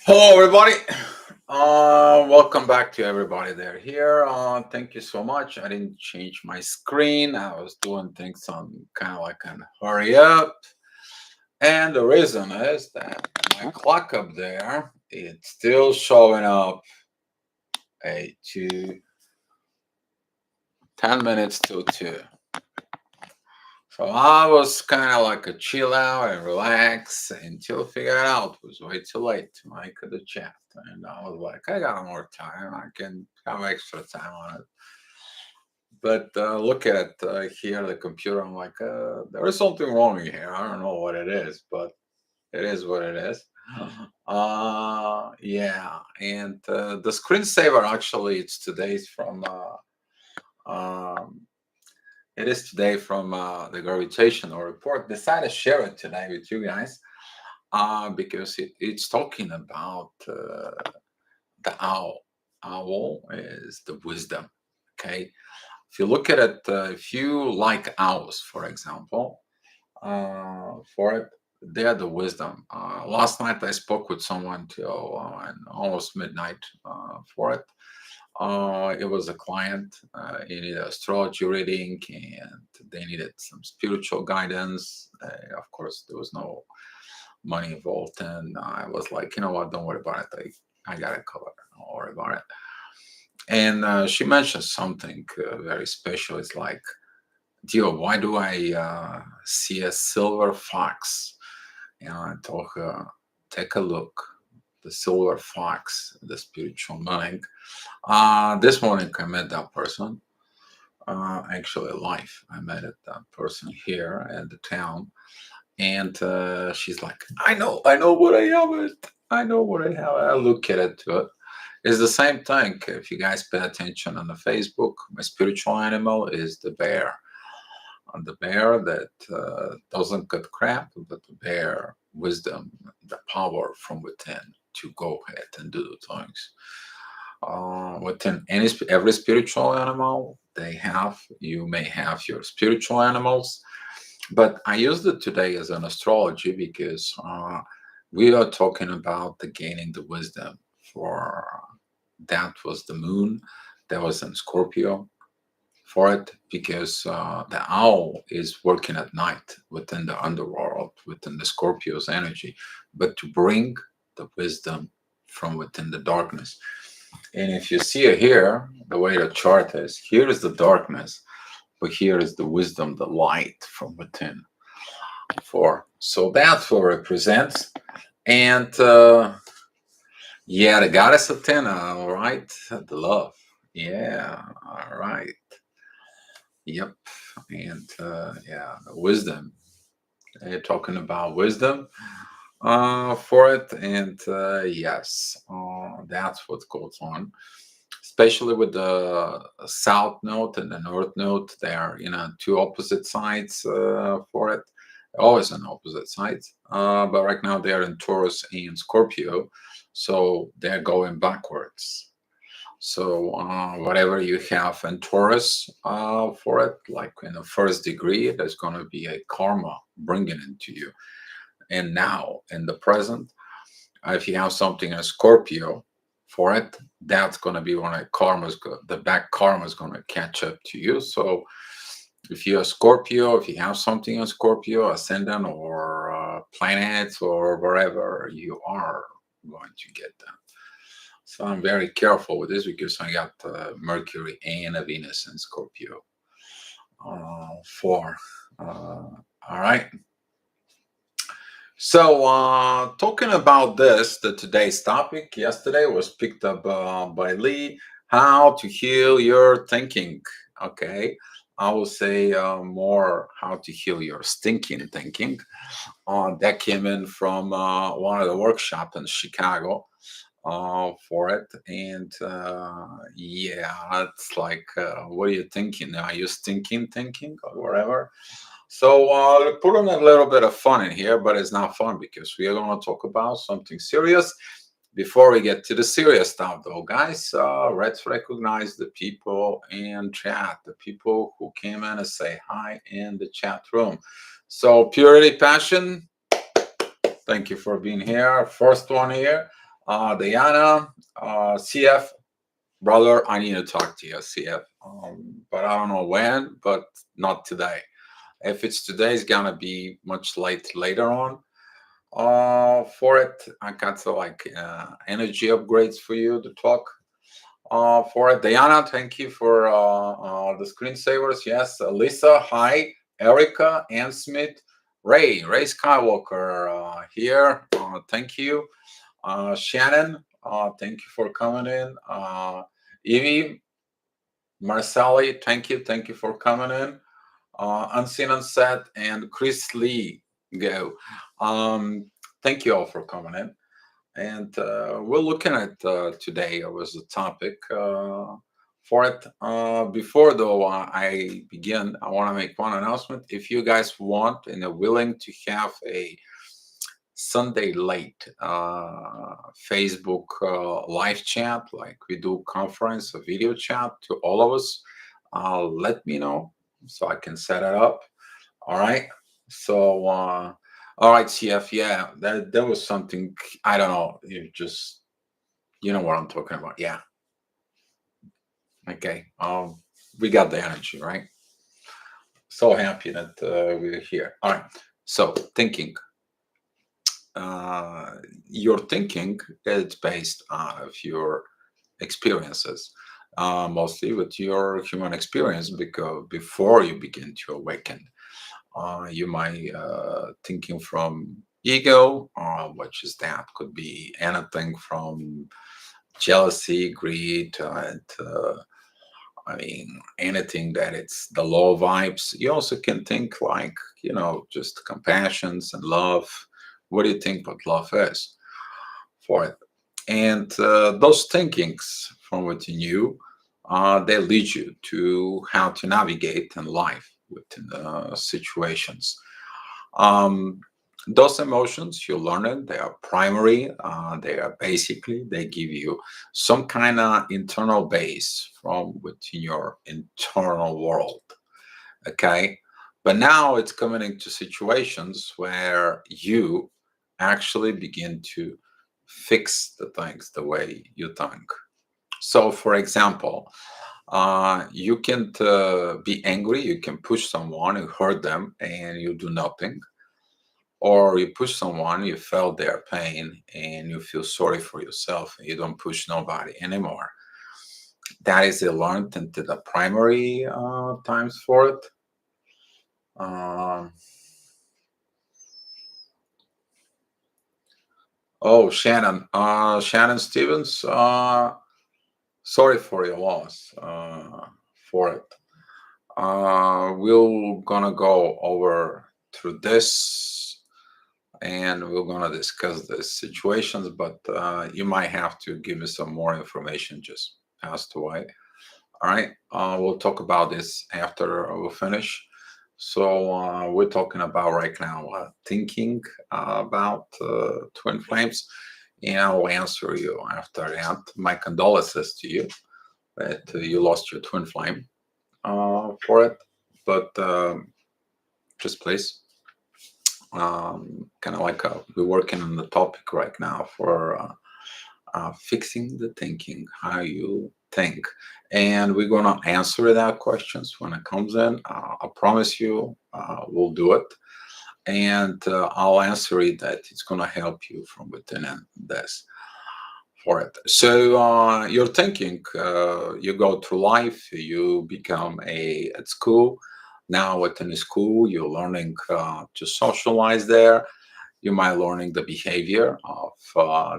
Hello, everybody. Welcome back to everybody there here. Thank you so much. I didn't change my screen. I was doing things on kind of like an hurry up, and the reason is that my clock up there it's still showing up to 10 minutes till 2. So I was kind of like a chill out and relax until figure it out. It was way too late to make the chat. And I was like, I got more time. I can have extra time on it. But look at it here, the computer. I'm like, there is something wrong here. I don't know what it is, but it is what it is. Yeah. And the screensaver actually, it's today's from um, it is today from the gravitational report. Decided to share it today with you guys because it's talking about the owl. Owl is the wisdom. Okay. If you look at it, if you like owls, for example, for it, they are the wisdom. Last night I spoke with someone till almost midnight for it. It was a client. He needed astrology reading, and they needed some spiritual guidance. Of course, there was no money involved, and I was like, you know what? Don't worry about it. I got it covered. Don't worry about it. And she mentioned something very special. It's like, Dio, why do I see a silver fox? And I told her, take a look. The silver fox, the spiritual meaning. This morning I met that person. Actually, live. I met that person here at the town, and she's like, I know what I have. I know what I have. I look at it to it. It's the same thing. If you guys pay attention on the Facebook, my spiritual animal is the bear. And the bear that doesn't get crap, but the bear wisdom, the power from within to go ahead and do the things. Within every spiritual animal they have, you may have your spiritual animals, but I used it today as an astrology because we are talking about the gaining the wisdom. For that was the moon that was in Scorpio for it, because the owl is working at night within the underworld, within the Scorpio's energy, but to bring the wisdom from within the darkness. And if you see it here, the way the chart is, here is the darkness, but here is the wisdom, the light from within. For so that's what it represents. And yeah, the goddess Athena, all right, the love. Yeah, all right. Yep. And yeah, the wisdom. They're talking about wisdom for it. And yes, that's what goes on, especially with the south node and the north node. They are, two opposite sides for it, always on opposite sides. But right now they are in Taurus and Scorpio, so they're going backwards. So whatever you have in Taurus for it, like in the first degree, there's going to be a karma bringing into you. And now in the present, if you have something in Scorpio for it, that's going to be when the back karma is going to catch up to you. So if you're a Scorpio, if you have something in Scorpio, ascendant or planets or wherever you are going to get them. So I'm very careful with this because I got Mercury and a Venus in Scorpio. Four. All right. So, talking about this, the today's topic yesterday was picked up by Lee. How to heal your thinking. Okay, I will say more how to heal your stinking thinking. That came in from one of the workshops in Chicago for it, and yeah, it's like, what are you thinking? Are you stinking thinking or whatever? So put in a little bit of fun in here, but it's not fun because we are going to talk about something serious. Before we get to the serious stuff, though, guys, let's recognize the people in chat, the people who came in and say hi in the chat room. So, Purity Passion, thank you for being here. First one here. Diana, CF, brother, I need to talk to you, CF. But I don't know when, but not today. If it's today, it's gonna be much later on. For it, I got to like energy upgrades for you to talk. For it, Diana, thank you for the screensavers. Yes, Lisa, hi, Erica, Ann Smith, Ray Skywalker here. Thank you. Shannon, thank you for coming in. Evie, Marcelli, thank you for coming in. Unseen Unset and Chris Lee, go. Um, Thank you all for coming in. And we're looking at today was the topic for it. Before though I begin, I want to make one announcement. If you guys want and are willing to have a Sunday late Facebook live chat, like we do conference, a video chat to all of us, let me know so I can set it up. All right. So, all right, CF. Yeah, that was something. I don't know. You know what I'm talking about. Yeah. Okay. We got the energy, right? So happy that we're here. All right. So thinking. Uh, your thinking is based on your experiences, mostly with your human experience, because before you begin to awaken. You might thinking from ego, which is that could be anything from jealousy, greed, and I mean anything that it's the low vibes. You also can think like just compassions and love. What do you think what love is for it? And those thinkings from within you, they lead you to how to navigate in life within situations. Um, those emotions you learn it, they are primary. They are basically they give you some kind of internal base from within your internal world. Okay, but now it's coming into situations where you actually begin to fix the things the way you think. So, for example, you can be angry, you can push someone, you hurt them, and you do nothing. Or you push someone, you felt their pain, and you feel sorry for yourself, and you don't push nobody anymore. That is learned into the primary times for it. Um, oh, Shannon. Shannon Stevens, sorry for your loss for it. We're gonna go over through this and we're gonna discuss the situations, but you might have to give me some more information just passed away. All right, we'll talk about this after we finish. So we're talking about right now thinking about twin flames, and I'll answer you after that. My condolences to you that you lost your twin flame for it, but just please, kind of like we're working on the topic right now for fixing the thinking, how you think. And we're going to answer that questions when it comes in. I promise you we'll do it. And I'll answer it that it's going to help you from within this for it. So you're thinking, you go through life, you become at school. Now within school, you're learning to socialize there. You might learning the behavior of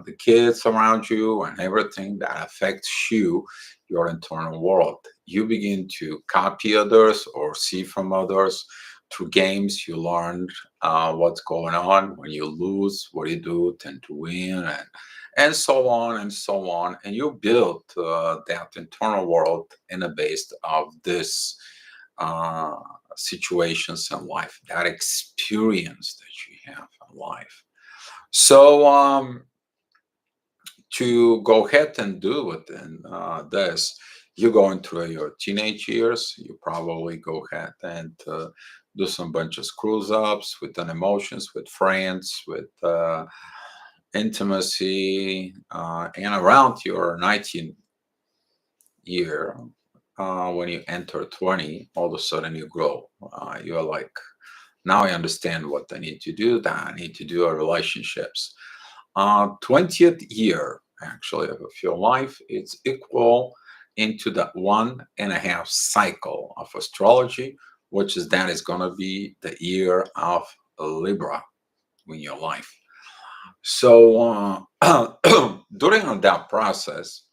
the kids around you and everything that affects you, your internal world. You begin to copy others or see from others through games. You learn what's going on when you lose, what you do, tend to win, and so on and so on. And you build that internal world in a base of this uh, situations in life, that experience that you have in life. So to go ahead and do within this, you're going through your teenage years, you probably go ahead and do some bunch of screws ups with an emotions, with friends, with intimacy, and around your 19th year, when you enter 20, all of a sudden you grow. You're like, now I understand what I need to do, that I need to do are relationships. 20th year, actually, of your life, it's equal into the 1.5 cycle of astrology, which is that is going to be the year of Libra in your life. So during that process,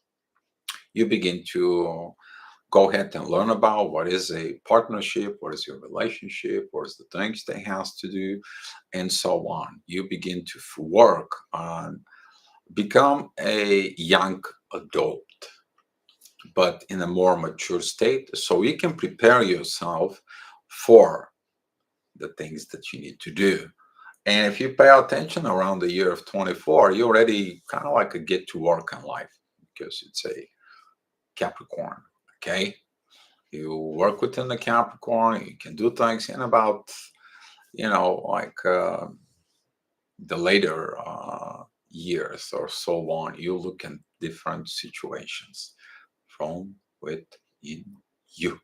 you begin to go ahead and learn about what is a partnership, what is your relationship, what is the things they has to do, and so on. You begin to work on become a young adult, but in a more mature state, so you can prepare yourself for the things that you need to do. And if you pay attention around the year of 24, you already kind of like a get to work in life because it's a Capricorn. Okay. You work within the Capricorn, you can do things in about, like the later years or so on. You look at different situations from within you.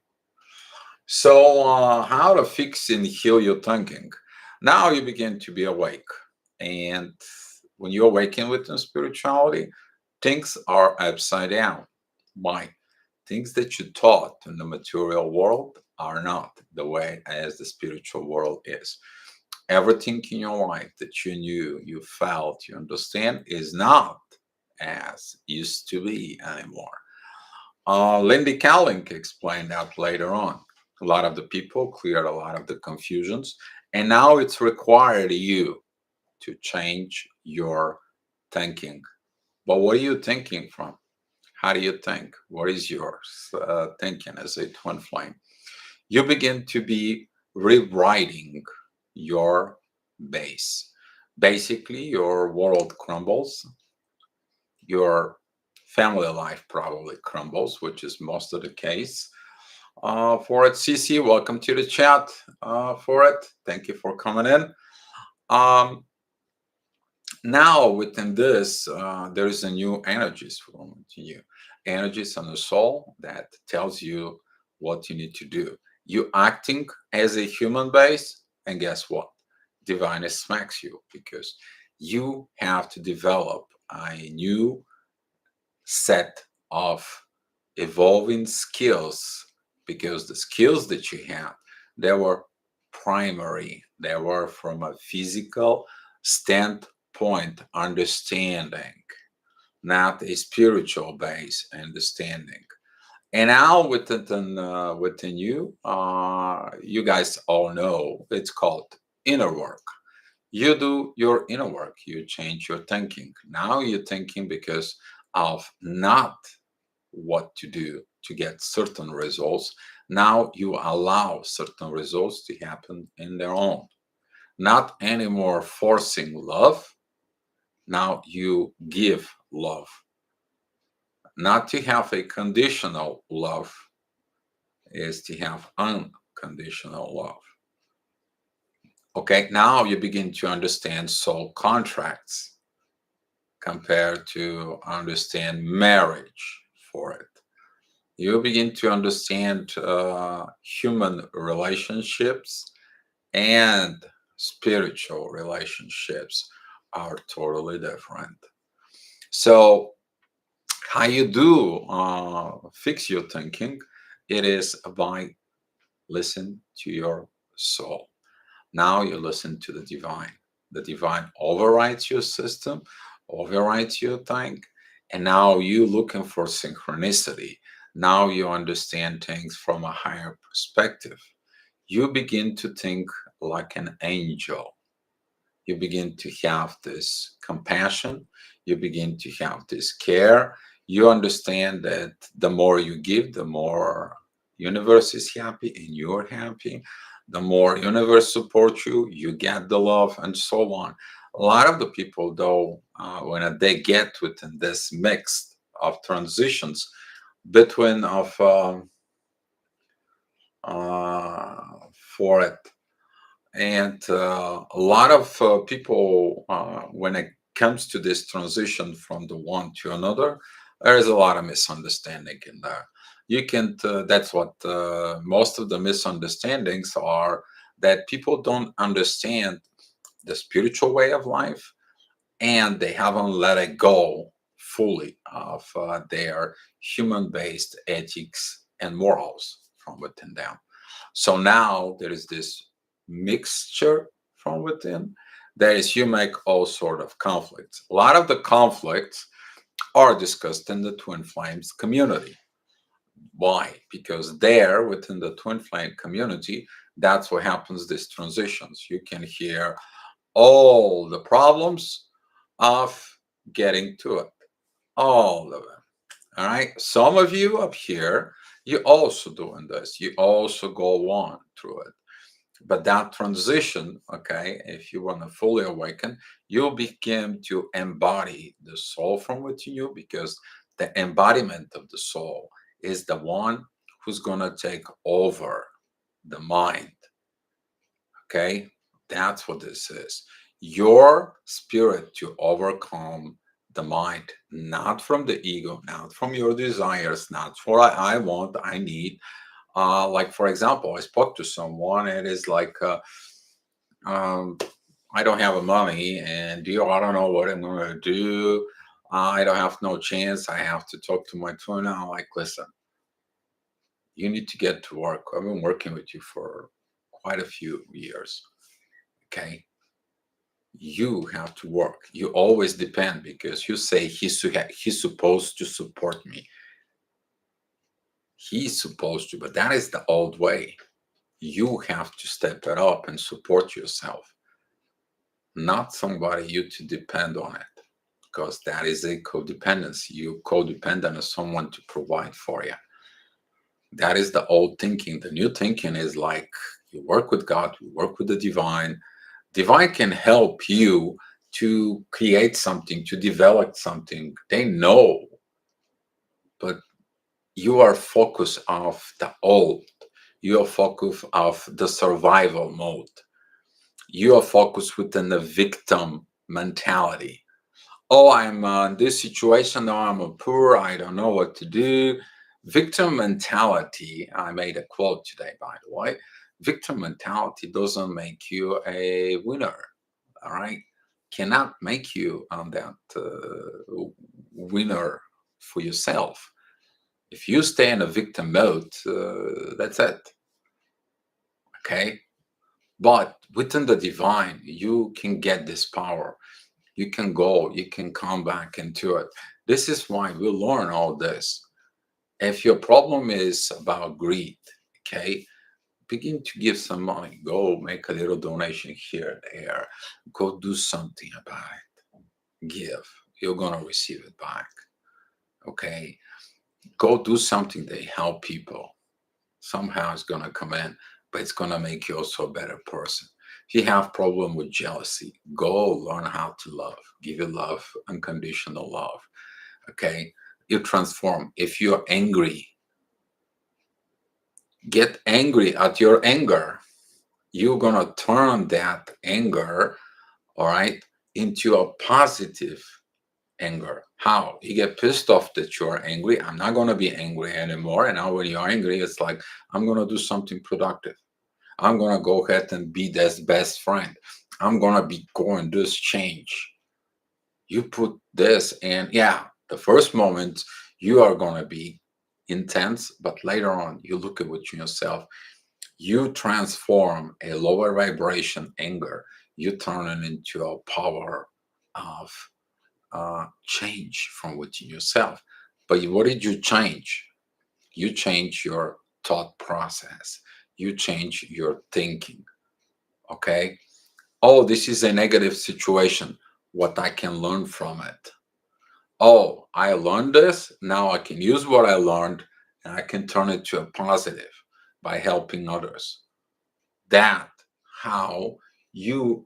So, how to fix and heal your thinking? Now you begin to be awake. And when you awaken within spirituality, things are upside down. Why? Things that you taught in the material world are not the way as the spiritual world is. Everything in your life that you knew, you felt, you understand is not as used to be anymore. Lindy Kaling explained that later on. A lot of the people cleared a lot of the confusions, and now it's required you to change your thinking. But what are you thinking from? How do you think? What is your thinking as a twin flame? You begin to be rewriting your base. Basically, your world crumbles, your family life probably crumbles, which is most of the case. For it, CC, welcome to the chat. For it, thank you for coming in. Um, Now within this, there is a new energies flowing to you, energies on the soul that tells you what you need to do. You acting as a human base, and guess what? Divine smacks you because you have to develop a new set of evolving skills because the skills that you have, they were primary, they were from a physical standpoint understanding, not a spiritual base understanding. And now within you, you guys all know it's called inner work. You do your inner work, you change your thinking. Now you're thinking because of not what to do to get certain results. Now you allow certain results to happen in their own. Not anymore forcing love. Now you give love. Not to have a conditional love is to have unconditional love. Okay, now you begin to understand soul contracts compared to understand marriage for it. You begin to understand human relationships and spiritual relationships are totally different. So, how you do fix your thinking? It is by listen to your soul. Now you listen to the divine. The divine overrides your system, overrides your think, and now you looking for synchronicity. Now you understand things from a higher perspective. You begin to think like an angel. You begin to have this compassion. You begin to have this care. You understand that the more you give, the more universe is happy and you're happy. The more universe supports you, you get the love and so on. A lot of the people, though, when they get within this mix of transitions between of for it, and a lot of people when comes to this transition from the one to another, there is a lot of misunderstanding in there. You can, that's what most of the misunderstandings are, that people don't understand the spiritual way of life, and they haven't let it go fully of their human based ethics and morals from within them. So now there is this mixture from within. There is, you make all sort of conflicts. A lot of the conflicts are discussed in the twin flames community. Why? Because there within the twin flame community, that's what happens, these transitions. You can hear all the problems of getting to it, all of them. All right. Some of you up here, you also doing this. You also go on through it. But that transition, okay, if you want to fully awaken, you'll begin to embody the soul from within you, because the embodiment of the soul is the one who's going to take over the mind. Okay, that's what this is. Your spirit to overcome the mind, not from the ego, not from your desires, not for I want, I need. Like for example, I spoke to someone. It is like, um, I don't have money, and I don't know what I'm going to do. I don't have no chance. I have to talk to my twin. I'm like, listen, you need to get to work. I've been working with you for quite a few years. Okay, you have to work. You always depend because you say he's supposed to support me. He's supposed to, but that is the old way. You have to step it up and support yourself, not somebody you to depend on it, because that is a codependency. You codependent on someone to provide for you. That is the old thinking. The new thinking is like, you work with God, you work with the divine. Divine can help you to create something, to develop something. They know, but you are focused of the old. You are focused of the survival mode. You are focused within the victim mentality. Oh, I'm in this situation. No, I'm a poor. I don't know what to do. Victim mentality. I made a quote today, by the way. Victim mentality doesn't make you a winner. All right, cannot make you on that winner for yourself. If you stay in a victim mode, that's it. Okay, but within the divine, you can get this power. You can go, you can come back into it. This is why we learn all this. If your problem is about greed, okay, begin to give some money. Go make a little donation here, there. Go do something about it. Give. You're going to receive it back. Okay. Go do something that help people. Somehow it's going to come in, but it's going to make you also a better person. If you have problem with jealousy, go learn how to love. Give you love, unconditional love. Okay. You transform. If you're angry, get angry at your anger. You're going to turn that anger, all right, into a positive anger. How? You get pissed off that you're angry. I'm not going to be angry anymore. And now when you're angry, it's like, I'm going to do something productive. I'm going to go ahead and be this best friend. I'm going to be going this change. You put this, and yeah, the first moment you are going to be intense, but later on, you look at within yourself. You transform a lower vibration anger, you turn it into a power of change from within yourself. But what did you change? You change your thought process. You change your thinking. Okay. Oh, this is a negative situation. What I can learn from it. Oh, I learned this. Now I can use what I learned and I can turn it to a positive by helping others. That how you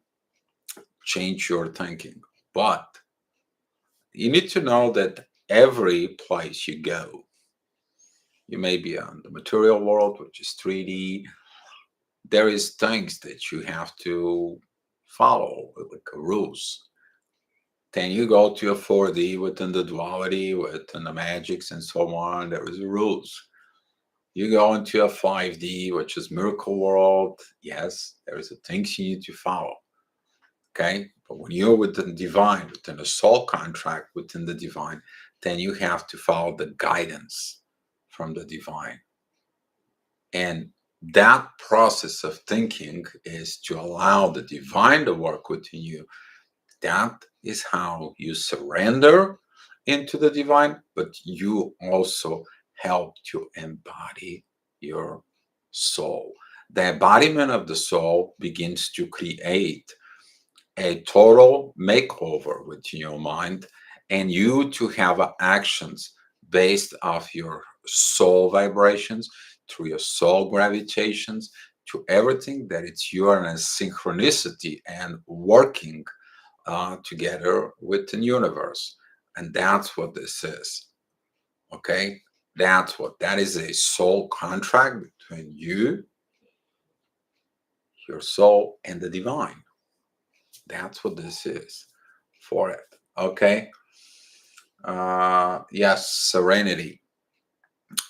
change your thinking. But you need to know that every place you go, you may be on the material world, which is 3D. There is things that you have to follow, like rules. Then you go to a 4D within the duality, within the magics and so on. There is rules. You go into a 5D, which is miracle world. Yes, there is a things you need to follow. Okay, but when you're within the divine, within the soul contract, within the divine, then you have to follow the guidance from the divine. And that process of thinking is to allow the divine to work within you. That is how you surrender into the divine, but you also help to embody your soul. The embodiment of the soul begins to create a total makeover within your mind, and you to have actions based off your soul vibrations, through your soul gravitations, to everything that it's you are in synchronicity and working together with the universe. And that's what this is. Okay, that's what that is, a soul contract between you, your soul, and the divine. That's what this is for it. Okay. Yes, serenity.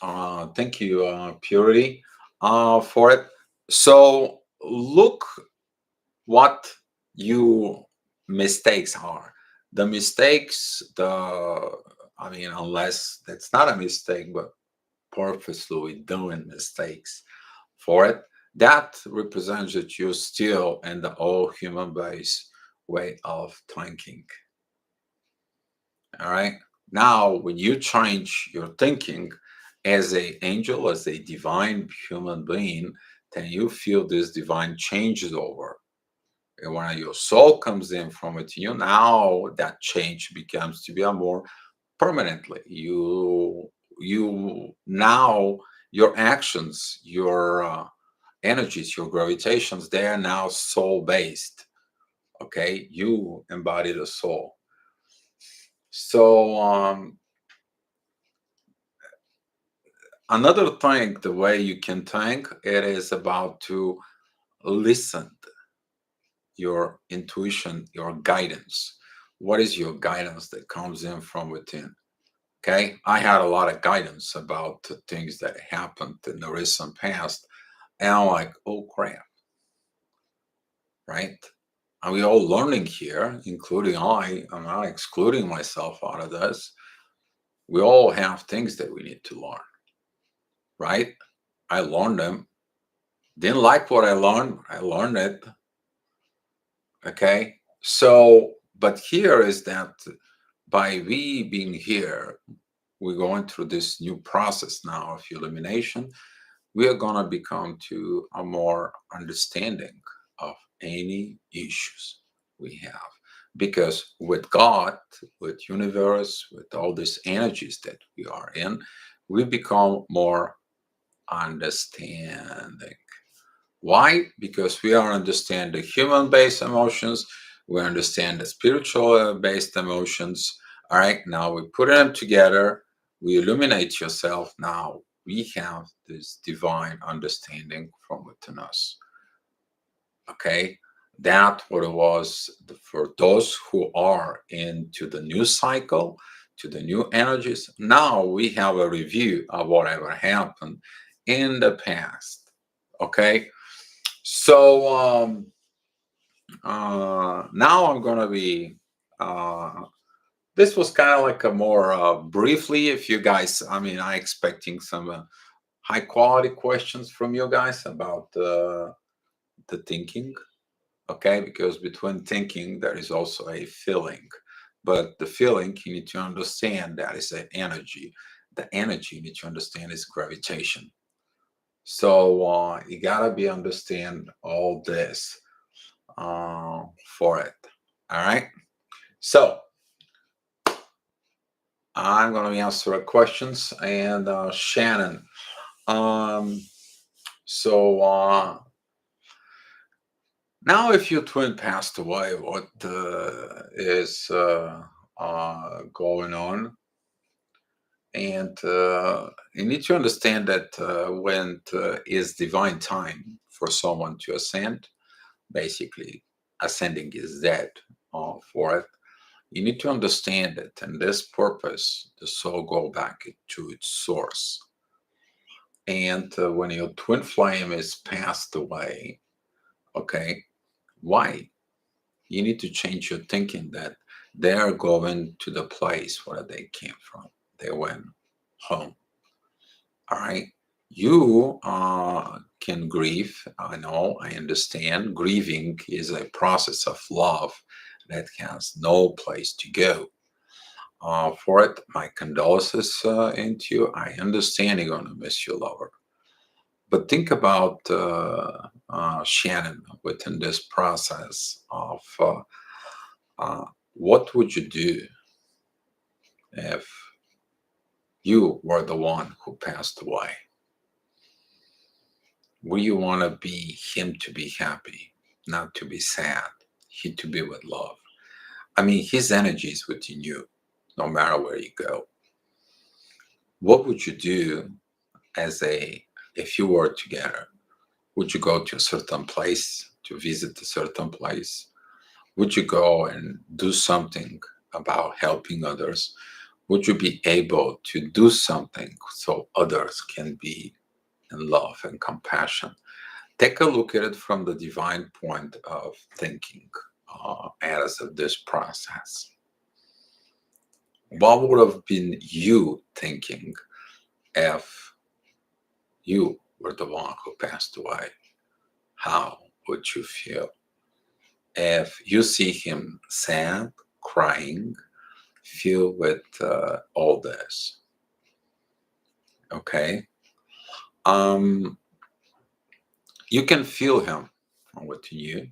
Thank you, Purity, for it. So look what you mistakes are. The mistakes, I mean, unless that's not a mistake, but purposely doing mistakes for it, that represents that you're still in the old human base way of thinking. All right. Now, when you change your thinking as a angel, as a divine human being, then you feel this divine changes over. And when your soul comes in from it, you now that change becomes to be a more permanently. You now your actions, your energies, your gravitations, they are now soul based. Okay, you embody the soul. So another thing, the way you can think, it is about to listen your intuition, your guidance. What is your guidance that comes in from within? Okay, I had a lot of guidance about the things that happened in the recent past, and I'm like, oh crap, right? Are we all learning here, including I'm not excluding myself out of this. We all have things that we need to learn, right? I learned them. Didn't like what I learned. I learned it. Okay. So, but here is that by we being here, we're going through this new process now of illumination. We are going to become to a more understanding of any issues we have. Because with God, with universe, with all these energies that we are in, we become more understanding. Why? Because we are understand the human-based emotions, we understand the spiritual-based emotions. All right, now we put them together, we illuminate yourself. Now we have this divine understanding from within us. Okay, that what it was for those who are into the new cycle, to the new energies. Now we have a review of whatever happened in the past. Okay, so now I'm gonna be. This was kind of like a more briefly. If you guys, I mean, I expecting some high quality questions from you guys about the thinking. Okay, because between thinking there is also a feeling, but the feeling you need to understand that is an energy. The energy you need to understand is gravitation. So you gotta be understand all this for it. All right. So I'm going to answer questions and Shannon. Um, so now, if your twin passed away, what is going on? And you need to understand that when is divine time for someone to ascend, basically ascending is dead for it. You need to understand it, and this purpose, the soul go back to its source. And when your twin flame is passed away, okay, why? You need to change your thinking that they are going to the place where they came from. They went home. All right. You can grieve. I know, I understand. Grieving is a process of love that has no place to go. For it, my condolences into you. I understand you're going to miss your lover. But think about Shannon within this process of what would you do if you were the one who passed away? Would you want to be him to be happy, not to be sad, he to be with love? I mean, his energy is within you, no matter where you go. What would you do if you were together? Would you go to a certain place to visit a certain place? Would you go and do something about helping others? Would you be able to do something so others can be in love and compassion? Take a look at it from the divine point of thinking as of this process. What would have been you thinking if you were the one who passed away? How would you feel? If you see him sad, crying, feel with all this. Okay? Um, you can feel him from within you.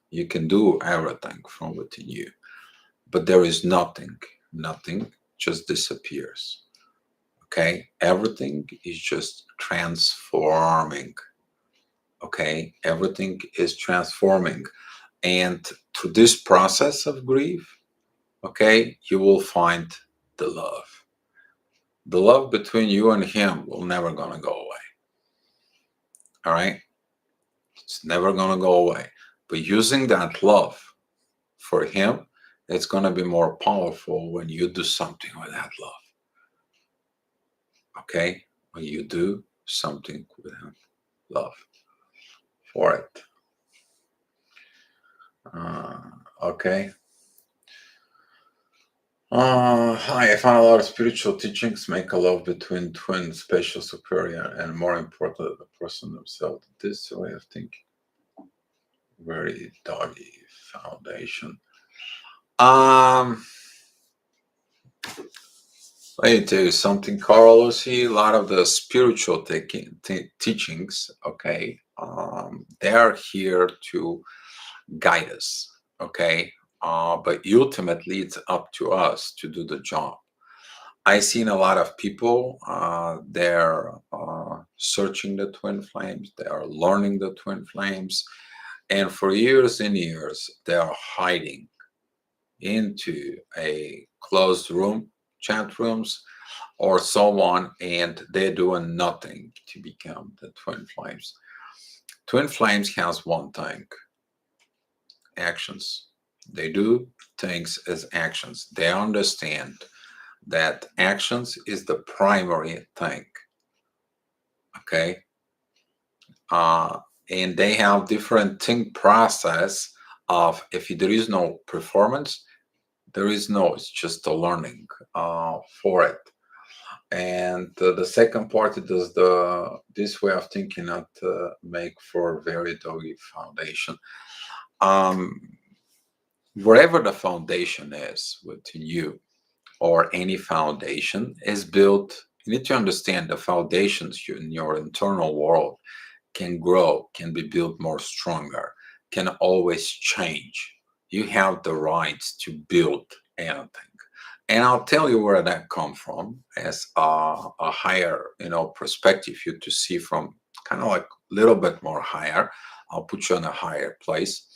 You can do everything from within you. But there is nothing just disappears. Okay? Everything is just transforming. Okay? Everything is transforming. And through this process of grief, okay, you will find the love. The love between you and him will never gonna go away. All right? It's never gonna go away. But using that love for him, it's gonna be more powerful when you do something with that love. Okay? When you do something with love for it. Okay. Hi, I found a lot of spiritual teachings make a love between twin, special, superior, and more important, the person themselves. This way of thinking, very doggy foundation. Let me tell you something, Carlos. See, a lot of the spiritual teachings, okay, they are here to guide us, okay, but ultimately it's up to us to do the job. I've seen a lot of people, they're searching the twin flames, they are learning the twin flames, and for years and years, they are hiding into a closed room, chat rooms, or so on, and they're doing nothing to become the twin flames. Twin flames has one thing: actions. They do things as actions. They understand that actions is the primary thing. Okay. And they have different think process of, if there is no performance, there is no, it's just a learning for it. And the second part is this way of thinking not make for very doggy foundation. Um, Wherever the foundation is within you, or any foundation is built, you need to understand the foundations in your internal world can grow, can be built more stronger, can always change. You have the rights to build anything. And I'll tell you where that come from as a higher, perspective, you to see from kind of like a little bit more higher. I'll put you in a higher place.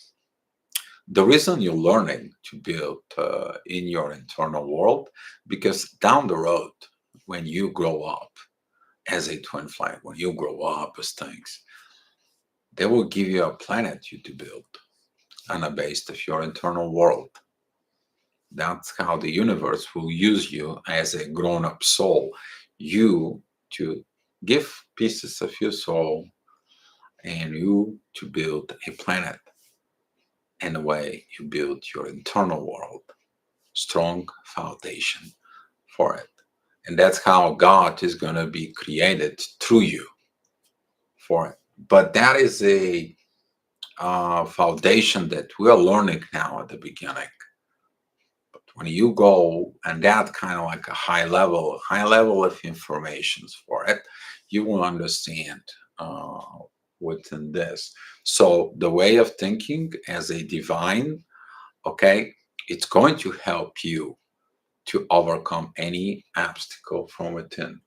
The reason you're learning to build in your internal world, because down the road, when you grow up as a twin flame, when you grow up as things, they will give you a planet you to build on a base of your internal world. That's how the universe will use you as a grown-up soul. You to give pieces of your soul and you to build a planet. In a way, you build your internal world, strong foundation for it. And that's how God is going to be created through you for it. But that is a foundation that we are learning now at the beginning. But when you go and that kind of like a high level of information for it, you will understand uh, within this. So the way of thinking as a divine, okay, it's going to help you to overcome any obstacle from within.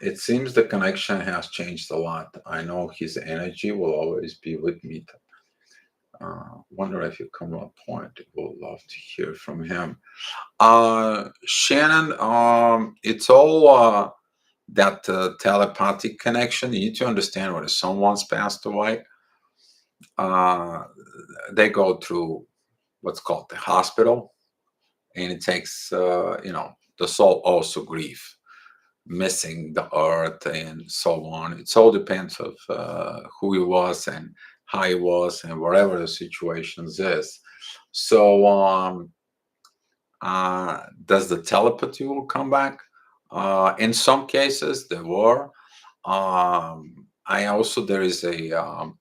It seems the connection has changed a lot. I know his energy will always be with me. Wonder if you come up point. Would love to hear from him. Shannon, it's all that telepathic connection. You need to understand when someone's passed away, uh, they go through what's called the hospital, and it takes, the soul also grieve, missing the earth and so on. It all depends of who he was and how he was and whatever the situations is. So, does the telepathy will come back? In some cases, there were. I also there is a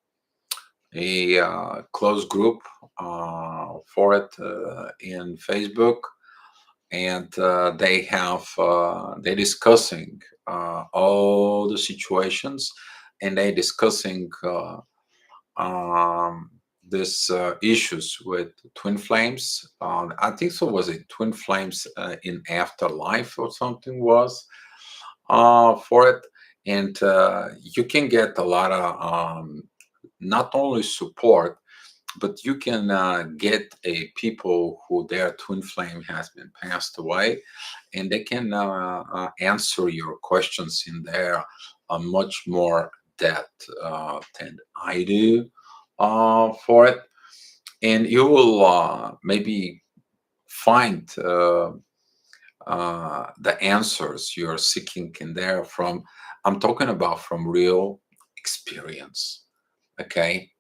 closed group for it in Facebook, and they're discussing all the situations, and they discussing um, this issues with twin flames. I think so. Was it twin flames in afterlife or something was for it, and you can get a lot of not only support, but you can get a people who their twin flame has been passed away, and they can answer your questions in there much more depth than I do for it, and you will maybe find the answers you're seeking in there from. I'm talking about from real experience. Okay.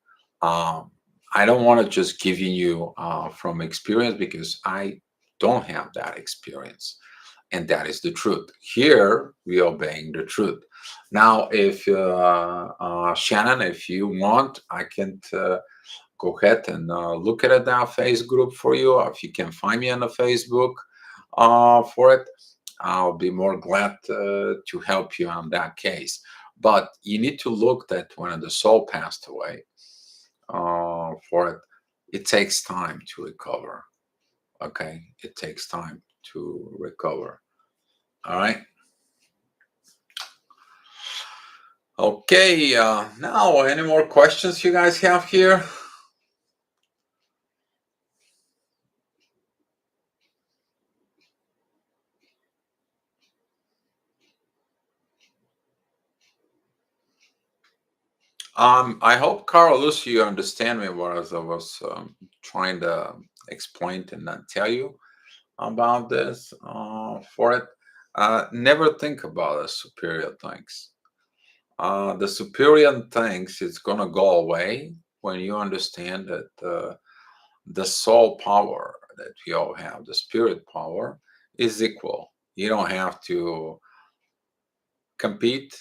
Um, I don't want to just giving you from experience because I don't have that experience, and that is the truth. Here we are obeying the truth. Now, if Shannon, if you want, I can go ahead and look at that face group for you. If you can find me on the Facebook for it, I'll be more glad to help you on that case. But you need to look that when the soul passed away for it, it takes time to recover. Okay, it takes time to recover. All right. Okay. Now, any more questions you guys have here? I hope Carl Lucy you understand me what I was trying to explain and not tell you about this for it. Never think about the superior things. The superior things is gonna go away when you understand that the soul power that we all have, the spirit power, is equal. You don't have to compete.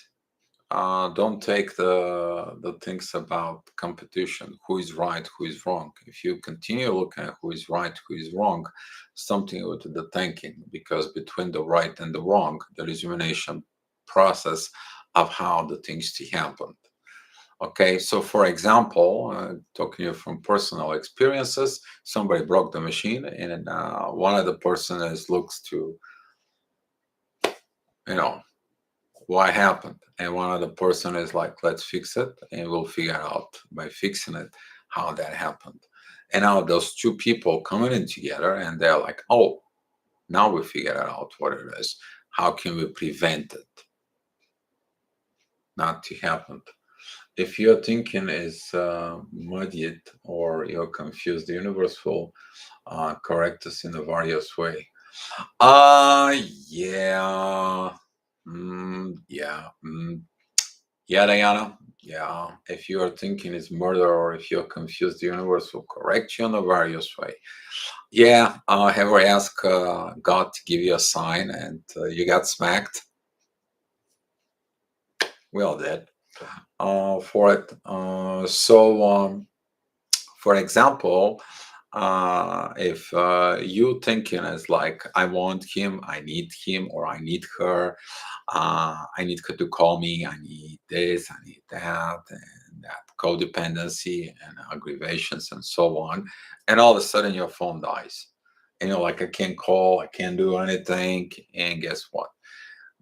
Don't take the things about competition, who is right, who is wrong. If you continue looking at who is right, who is wrong, something with the thinking, because between the right and the wrong, there is elimination process of how the things to happen. Okay, so for example, talking you from personal experiences, somebody broke the machine, and one of the person is looks to, you know, what happened, and one other person is like, let's fix it, and we'll figure out by fixing it how that happened. And now those two people coming in together, and they're like, oh, now we figured out what it is. How can we prevent it not to happen? if your thinking is muddied or you're confused, the universe will correct us in a various way. Uh, yeah. Yeah. Yeah, Diana. Yeah. If your thinking is murder or if you're confused, the universe will correct you in a various way. Yeah. Ever ask God to give you a sign and you got smacked? We all did. For it. For example, if you thinking is like, I want him, or I need her, I need her to call me, I need this, I need that, and that codependency and aggravations and so on. And all of a sudden your phone dies. And you're like, I can't call, I can't do anything. And guess what?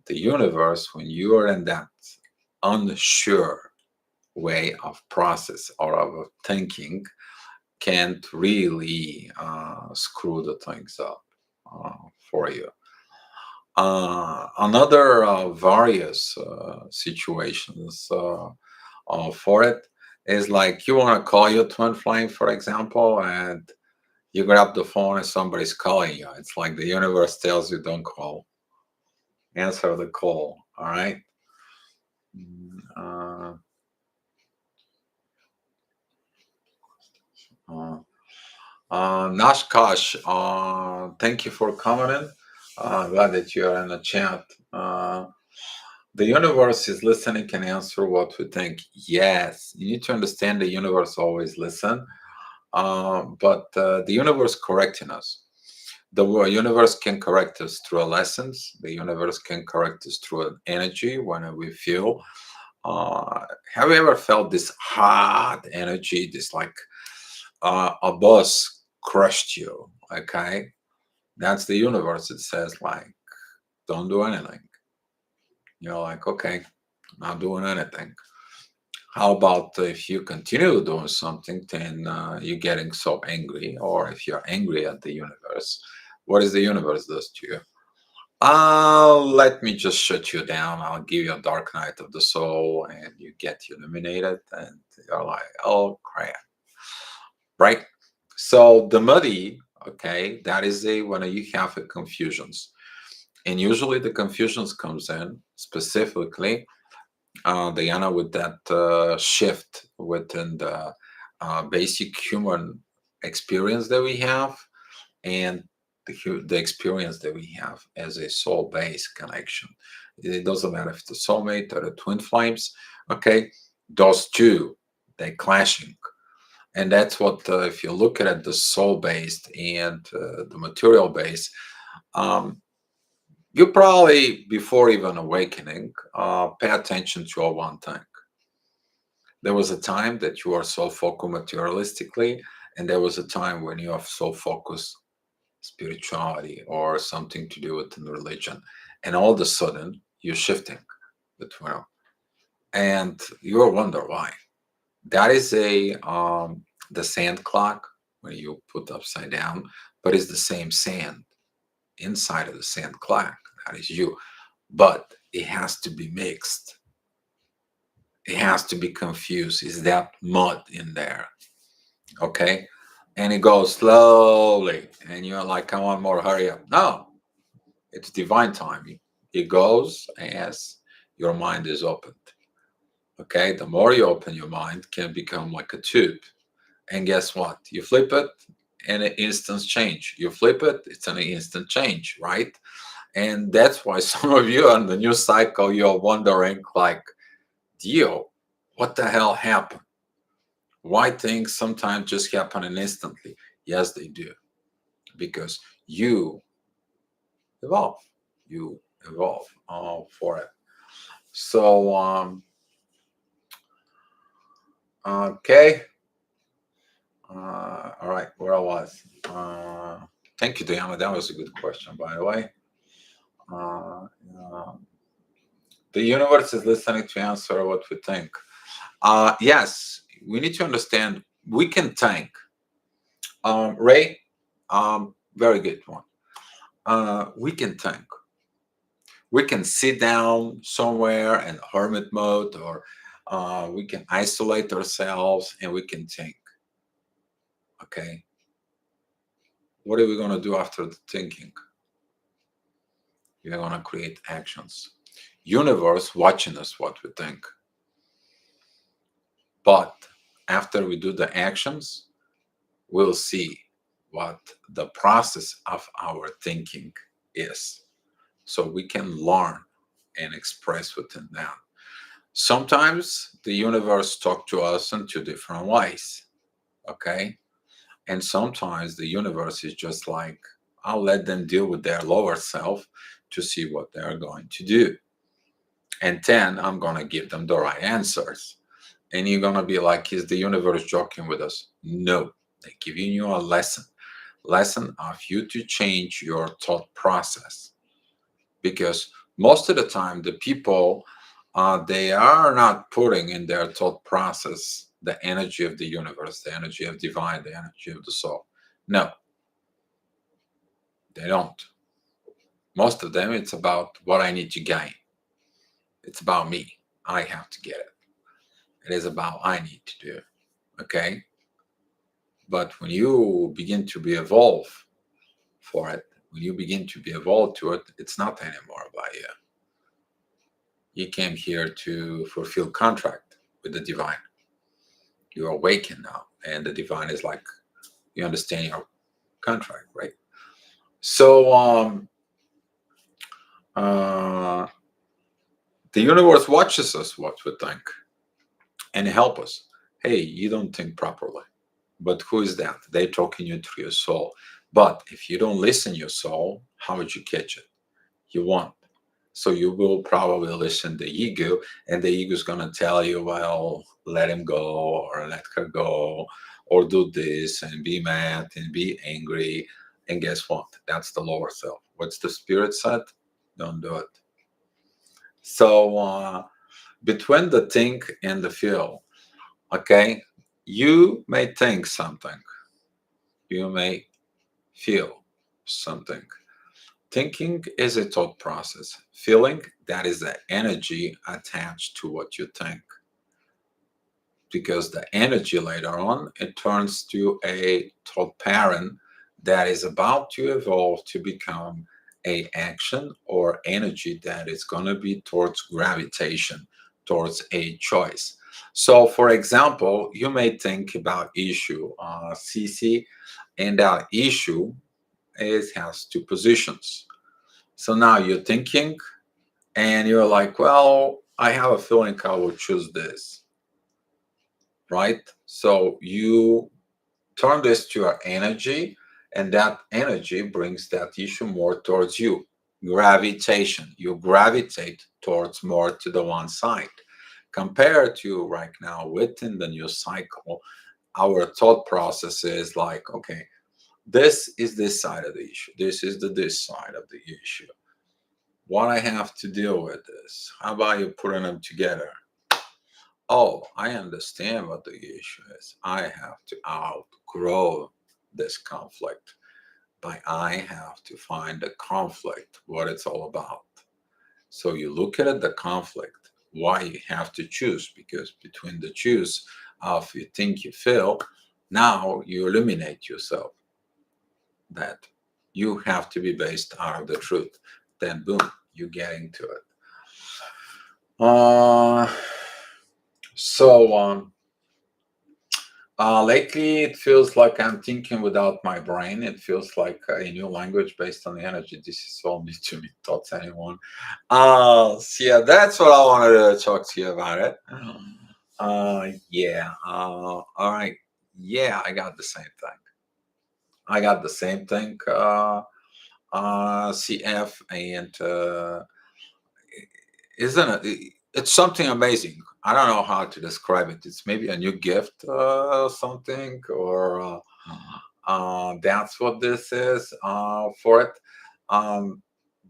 The universe, when you are in that unsure way of process or of thinking, can't really screw the things up for you. Another various situations for it is like you want to call your twin flame, for example, and you grab the phone and somebody's calling you. It's like the universe tells you, don't call, answer the call. All right. Mm, uh, Nashkash, thank you for coming in. Glad that you are in the chat. The universe is listening, can answer what we think. Yes, you need to understand the universe always listen, but the universe correcting us. The universe can correct us through lessons. The universe can correct us through an energy when we feel. Have you ever felt this hot energy, this like a bus crushed you? Okay, that's the universe. It says like, don't do anything. You're like, okay, not doing anything. How about if you continue doing something, then you're getting so angry, or if you're angry at the universe, what is the universe does to you? Let me just shut you down. I'll give you a dark night of the soul, and you get illuminated, and you're like, oh crap, right? So the muddy, okay, that is a when you have a confusions, and usually the confusions comes in specifically Diana, with that shift within the basic human experience that we have and the experience that we have as a soul-based connection. It doesn't matter if it's a soulmate or the twin flames. Okay, those two they clashing, and that's what if you look at it, the soul-based and the material-based. Um, you probably before even awakening pay attention to one thing. There was a time that you are so focused materialistically, and there was a time when you are so focused spirituality or something to do with the religion, and all of a sudden you're shifting between them, and you'll wonder why. That is a the sand clock when you put upside down, but it's the same sand inside of the sand clock. That is you, but it has to be mixed. It has to be confused. Is that mud in there? Okay, and it goes slowly and you're like, come on, more, hurry up. No, it's divine timing. It goes as your mind is opened. Okay, the more you open your mind can become like a tube, and guess what, you flip it and an instant change. You flip it, it's an instant change, right? And that's why some of you on the new cycle, you're wondering like, Dio, what the hell happened? Why things sometimes just happen instantly? Yes, they do, because you evolve. You evolve for it. So, okay. All right, where I was. Thank you, Diana. That was a good question, by the way. Uh, uh, the universe is listening to answer what we think. Yes, we need to understand we can think. Ray, very good one. We can think. We can sit down somewhere in hermit mode or We can isolate ourselves and we can think. Okay, what are we going to do after the thinking? We're going to create actions. Universe watching us what we think. But after we do the actions, we'll see what the process of our thinking is. So we can learn and express within that. Sometimes the universe talk to us in two different ways. Okay. And sometimes the universe is just like, I'll let them deal with their lower self to see what they're going to do. And then I'm going to give them the right answers. And you're going to be like, is the universe joking with us? No, they're giving you a lesson of you to change your thought process. Because most of the time, the people, they are not putting in their thought process the energy of the universe, the energy of divine, the energy of the soul. No, they don't. Most of them, it's about what I need to gain. It's about me. I have to get it. It is about I need to do. Okay. But when you begin to be evolved for it, when you begin to be evolved to it, it's not anymore about you. You came here to fulfill contract with the divine. You're awakened now, and the divine is like, you understand your contract, right? So uh, the universe watches us what we think and help us. Hey, you don't think properly. But who is that? They talking you through your soul. But if you don't listen your soul, how would you catch it? You won't. So you will probably listen the ego, and the ego is gonna tell you, well, let him go or let her go, or do this and be mad and be angry. And guess what? That's the lower self. What's the spirit said? Don't do it. So between the think and the feel, okay, you may think something, you may feel something. Thinking is a thought process. Feeling, that is the energy attached to what you think. Because the energy later on, it turns to a thought pattern that is about to evolve to become a action or energy that is going to be towards gravitation, towards a choice. So, for example, you may think about issue CC, and that issue has two positions. So now you're thinking and you're like, well, I have a feeling I will choose this, right? So you turn this to your energy, and that energy brings that issue more towards you. Gravitation, you gravitate towards more to the one side. Compared to right now within the new cycle, our thought process is like, okay, this is this side of the issue, this is the this side of the issue. What I have to deal with this. How about you putting them together? Oh, I understand what the issue is. I have to outgrow this conflict. But I have to find the conflict, what it's all about. So you look at it, the conflict, why you have to choose, because between the choose of you think you feel, now you eliminate yourself. That you have to be based out of the truth. Then boom, you get into it. Uh, so lately it feels like I'm thinking without my brain. It feels like a new language based on the energy. This is all new to me, thoughts anyone. So yeah, that's what I wanted to talk to you about it. Yeah. All right. Yeah, I got the same thing. I got the same thing. CF and isn't it? It's something amazing. I don't know how to describe it. It's maybe a new gift, something, or that's what this is for it. Um,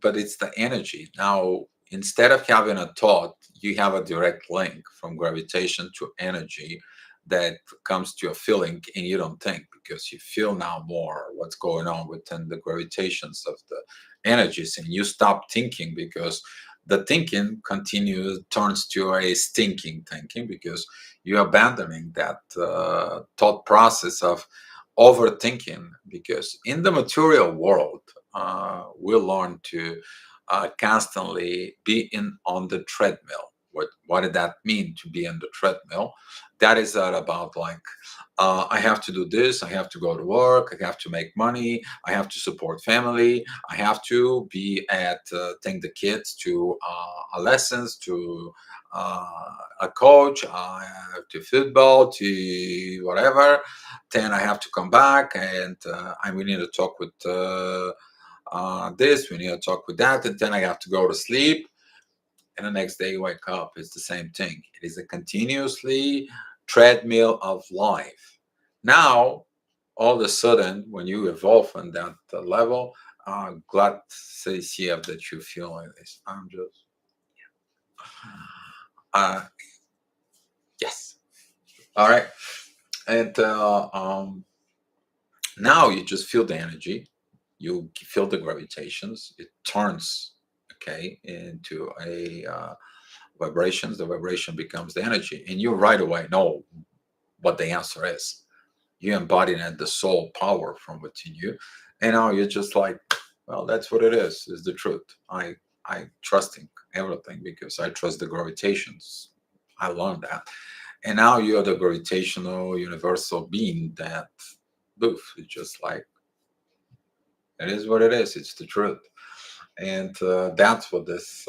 but it's the energy. Now, instead of having a thought, you have a direct link from gravitation to energy that comes to a feeling, and you don't think because you feel now more what's going on within the gravitations of the energies, and you stop thinking because the thinking continues, turns to a stinking thinking, because you're abandoning that thought process of overthinking. Because in the material world, we learn to constantly be in on the treadmill. What did that mean, to be on the treadmill? That is not about like, I have to do this, I have to go to work, I have to make money, I have to support family, I have to be at take the kids to lessons, to a coach, to football, to whatever. Then I have to come back, and we need to talk with this, we need to talk with that, and then I have to go to sleep. And the next day you wake up, it's the same thing. It is a continuously treadmill of life. Now, all of a sudden, when you evolve on that level, glad to say, CF, that you feel like this. I'm just, uh, yes. All right. And now you just feel the energy, you feel the gravitations, it turns, okay, into a vibrations. The vibration becomes the energy, and you right away know what the answer is. You embody the soul power from within you, and now you're just like, well, that's what it is the truth. I trusting everything because I trust the gravitations. I learned that, and now you're the gravitational universal being that, boof, it's just like, it is what it is, it's the truth. And that's what this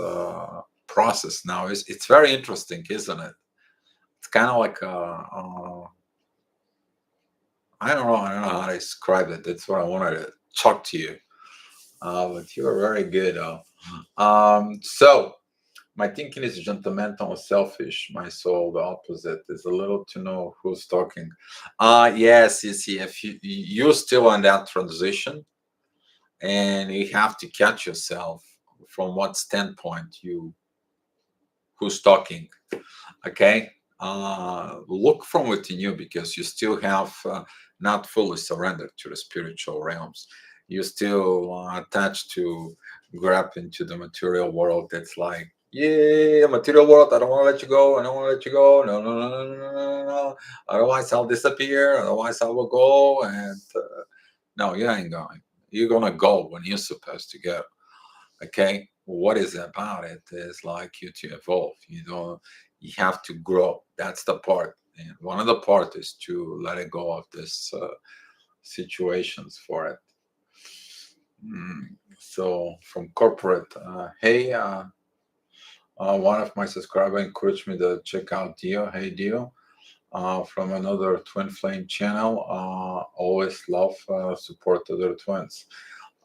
process now is. It's very interesting, isn't it? It's kind of like I don't know how to describe it. That's what I wanted to talk to you. But you are very good. So my thinking is judgmental and selfish. My soul, the opposite, is a little to know who's talking. Yes, you see, if you're still on that transition, and you have to catch yourself from what standpoint you who's talking. Okay, look from within you, because you still have not fully surrendered to the spiritual realms. You still attached to grab into the material world. That's like, yeah, material world, I don't want to let you go, I don't want to let you go, no, no, no, no, no, no, no, no. Otherwise I'll disappear, otherwise I will go. And no, you ain't going. You're gonna go when you're supposed to go. Okay, what is it about it is like you to evolve, you know, you have to grow. That's the part, and one of the part is to let it go of this situations for it. So from corporate, hey, one of my subscribers encouraged me to check out Dio. Hey, Dio, from another twin flame channel. Always love support other twins.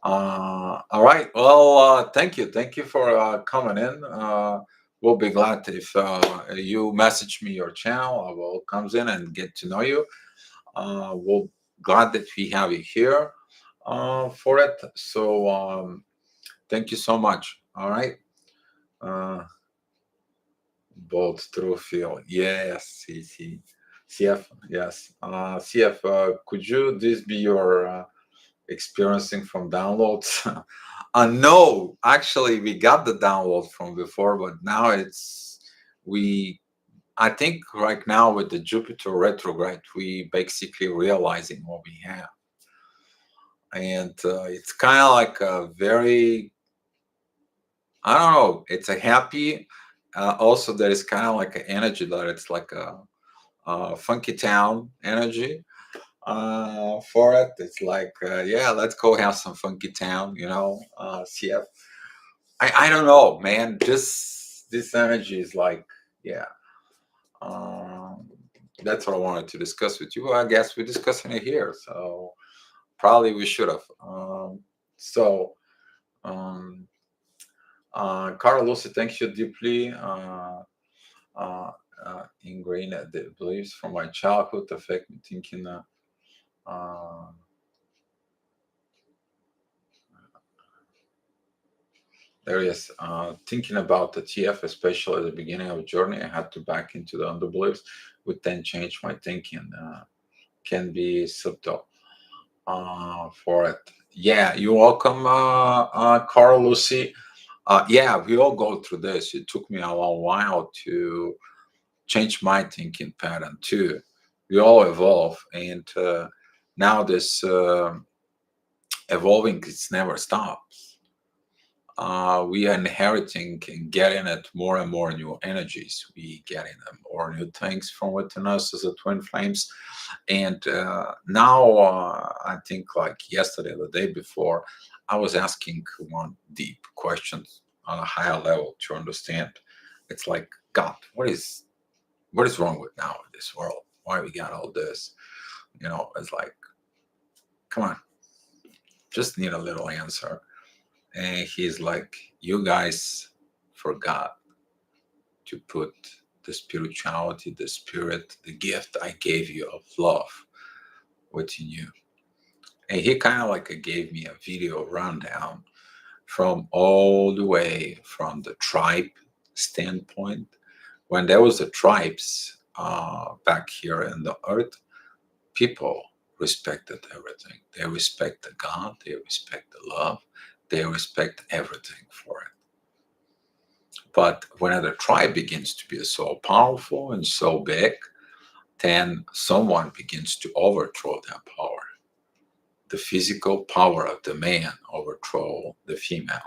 All right. Well, thank you for coming in. We'll be glad if you message me your channel. I will comes in and get to know you. We'll glad that we have you here for it. So thank you so much. All right. Uh, both true feel. Yes, CC. CF. Yes. CF. Could you this be your experiencing from downloads? No, actually, we got the download from before, but now it's we. I think right now with the Jupiter retrograde, we basically realizing what we have, and it's kind of like a very, I don't know. It's a happy. Also, there is kind of like an energy that it's like a funky town energy for it. It's like, yeah, let's go have some funky town, you know. CF. I don't know, man. This energy is like, yeah. Um, that's what I wanted to discuss with you. I guess we're discussing it here, so probably we should have. So, um, Carl Lucy, thanks you deeply. Uh, Ingrained the beliefs from my childhood affect me thinking. Uh, There is thinking about the TF, especially at the beginning of the journey. I had to back into the underbeliefs, would then change my thinking. Can be subtle for it. Yeah, you're welcome, Carl Lucy. Yeah, we all go through this. It took me a long while to change my thinking pattern too. We all evolve, and now this evolving, it's never stops. We are inheriting and getting at more and more new energies. We getting more new things from within us as a twin flames. And now, I think like yesterday, the day before, I was asking one deep question on a higher level to understand. It's like, God, what is wrong with now in this world? Why we got all this? It's like, come on, just need a little answer. And he's like, you guys forgot to put the spirituality, the spirit, the gift I gave you of love within you. And he kind of like gave me a video rundown from all the way from the tribe standpoint. When there was the tribes back here in the earth, people respected everything. They respect the God, they respect the love, they respect everything for it. But when the tribe begins to be so powerful and so big, then someone begins to overthrow that power. The physical power of the man overthrow the female.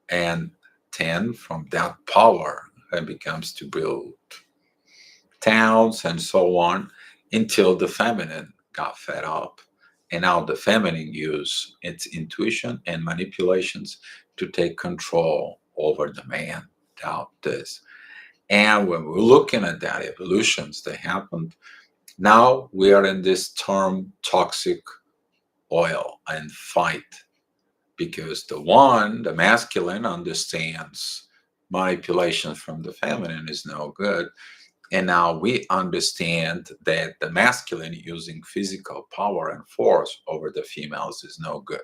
And then from that power, it becomes to build towns and so on until the feminine got fed up. And now the feminine use its intuition and manipulations to take control over the man. Doubt this. And when we're looking at that evolutions that happened, now we are in this term toxic oil and fight, because the masculine, understands manipulation from the feminine is no good. And now we understand that the masculine using physical power and force over the females is no good.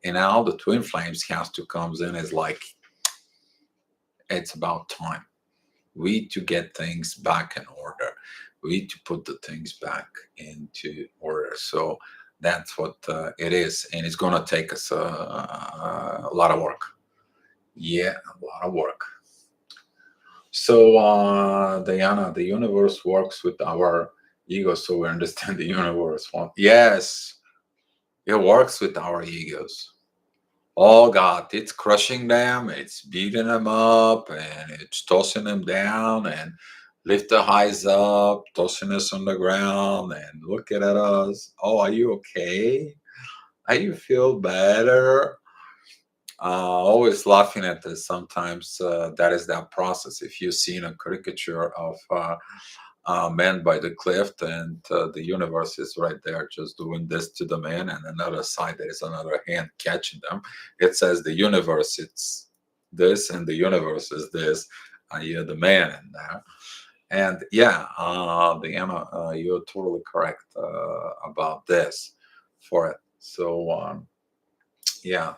And now the twin flames has to comes in as like, it's about time. We need to get things back in order. We need to put the things back into order. So that's what it is. And it's going to take us a lot of work. Yeah, a lot of work. So, Diana, the universe works with our ego, so we understand the universe. Yes, it works with our egos. Oh God, it's crushing them, it's beating them up, and it's tossing them down, and lift the highs up, tossing us on the ground, and looking at us. Oh, are you okay? Are you feel better? Always laughing at this. Sometimes that is that process. If you've seen a caricature of man by the cliff, and the universe is right there just doing this to the man, and another side there is another hand catching them. It says the universe, it's this, and the universe is this. You're the man in there. And yeah, Diana, you're totally correct about this for it. So, yeah.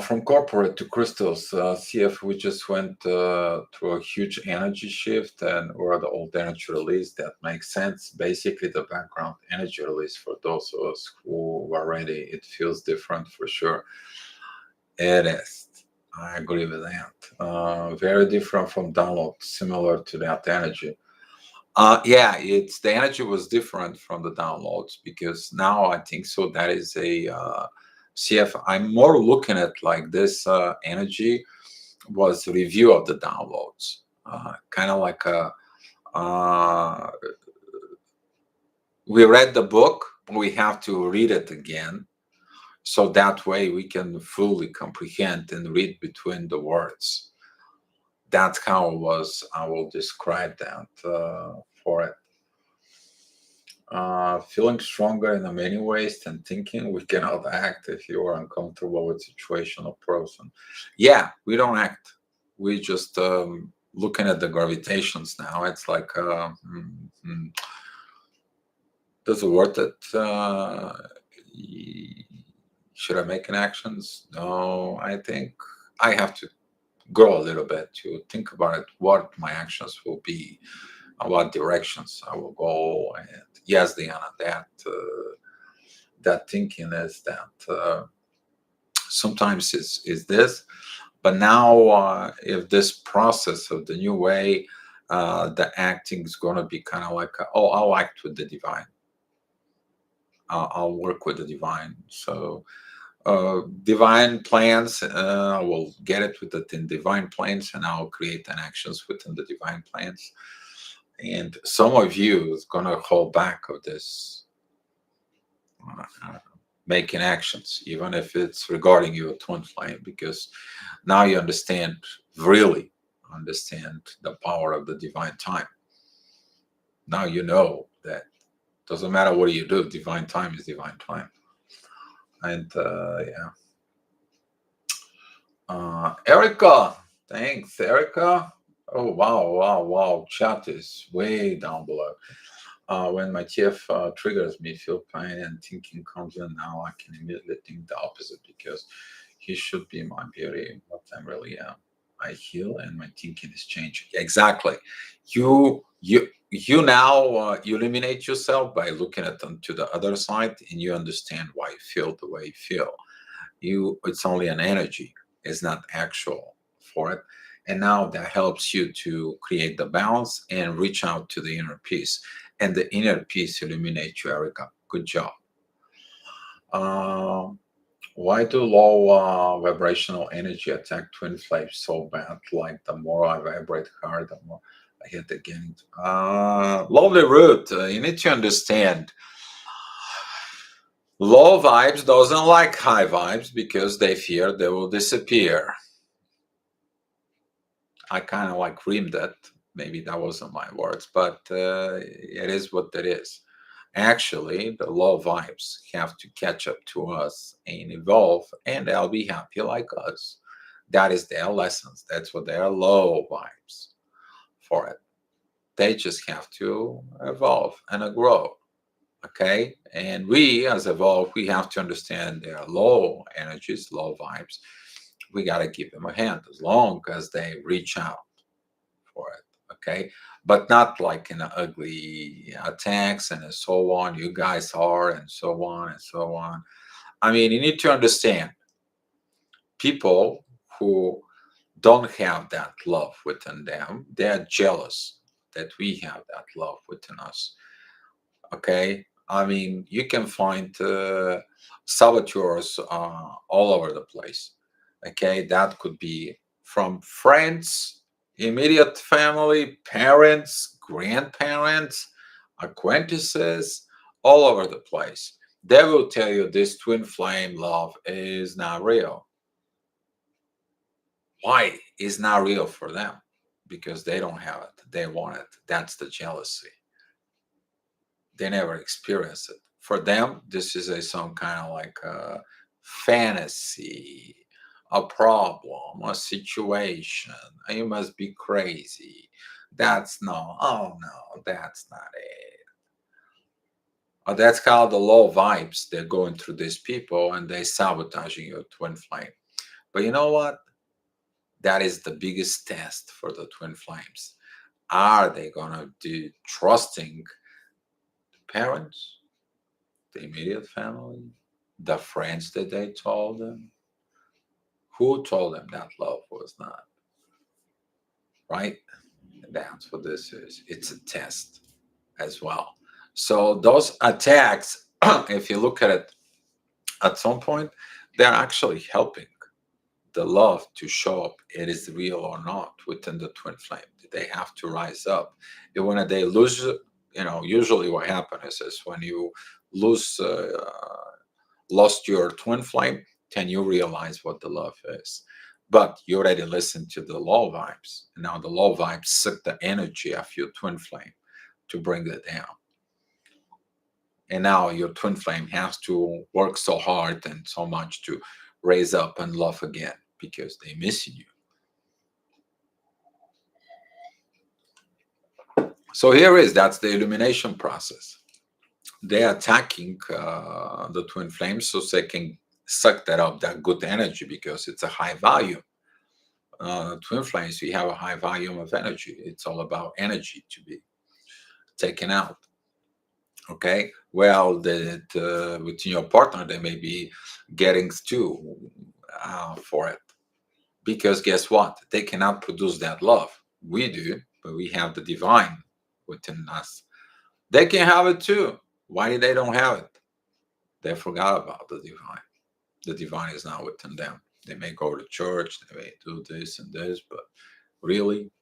From corporate to crystals, CF, we just went through a huge energy shift, and or the old energy release. That makes sense. Basically, the background energy release for those of us who are ready, it feels different for sure. It is. I agree with that. Very different from download, similar to that energy. Yeah, it's the energy was different from the downloads, because now I think so that is a CF. I'm more looking at like this energy was review of the downloads, kind of like a we read the book, but we have to read it again, so that way we can fully comprehend and read between the words. That's how it was. I will describe that for it. Feeling stronger in many ways than thinking. We cannot act if you are uncomfortable with situation or person. Yeah, we don't act. We just looking at the gravitations now. It's like, does it worth it? Should I make an actions? No, I think I have to grow a little bit to think about it, what my actions will be, what directions I will go. And yes, Diana, that thinking is that Sometimes it's this, but now if this process of the new way, the acting is going to be kind of like, oh, I'll act with the divine. I'll work with the divine. So divine plans, I will get it within divine plans, and I'll create an actions within the divine plans. And some of you is going to hold back of this uh, making actions, even if it's regarding your twin flame, because now you understand, really understand the power of the divine time. Now you know that doesn't matter what you do, divine time is divine time. And yeah. Erica, thanks, Erica. Oh, wow, wow, wow. Chat is way down below. When my TF triggers me, feel pain and thinking comes in, now I can immediately think the opposite because he should be my beauty, what I really am. I heal and my thinking is changing. Exactly. You now you eliminate yourself by looking at them to the other side, and you understand why you feel the way you feel. It's only an energy, it's not actual for it. And now that helps you to create the balance and reach out to the inner peace, and the inner peace illuminates you, Erica. Good job. um, why do low vibrational energy attack twin flames so bad? Like the more I vibrate hard, the more I hit again. Lovely Ruth, you need to understand, low vibes doesn't like high vibes because they fear they will disappear. I kind of like reamed that. Maybe that wasn't my words, but it is what it is. Actually, the low vibes have to catch up to us and evolve, and they'll be happy like us. That is their lessons. That's what their low vibes for it. They just have to evolve and grow. Okay. And we, as evolve, we have to understand their low energies, low vibes. We got to give them a hand as long as they reach out for it. Okay, but not like in ugly attacks and so on. You guys are, and so on and so on. I mean, you need to understand, people who don't have that love within them, they're jealous that we have that love within us. Okay, I mean, you can find saboteurs all over the place. Okay, that could be from friends, immediate family, parents, grandparents, acquaintances, all over the place. They will tell you this twin flame love is not real. Why is not real for them? Because they don't have it, they want it. That's the jealousy. They never experience it. For them, this is some kind of like a fantasy, a problem, a situation. You must be crazy. That's no, oh no, that's not it. That's called the low vibes. They're going through these people and they sabotaging your twin flame. But you know what? That is the biggest test for the twin flames. Are they gonna do trusting parents, the immediate family, the friends that they told them? Who told them that love was not right? That's what this is. It's a test as well. So those attacks, if you look at it at some point, they're actually helping the love to show up. It is real or not within the twin flame. They have to rise up. And when they lose, usually what happens is when you lose lost your twin flame, then you realize what the love is. But you already listened to the low vibes. And now the low vibes suck the energy of your twin flame to bring it down. And now your twin flame has to work so hard and so much to raise up and love again because they miss you. So that's the illumination process. They're attacking the twin flames so they can suck that up, that good energy, because it's a high volume. Twin flames, we have a high volume of energy. It's all about energy to be taken out. Okay, well, that within your partner, they may be getting too for it. Because guess what? They cannot produce that love. We do, but we have the divine within us. They can have it too. Why they don't have it? They forgot about the divine. The divine is not within them. They may go to church, they may do this and this, but really,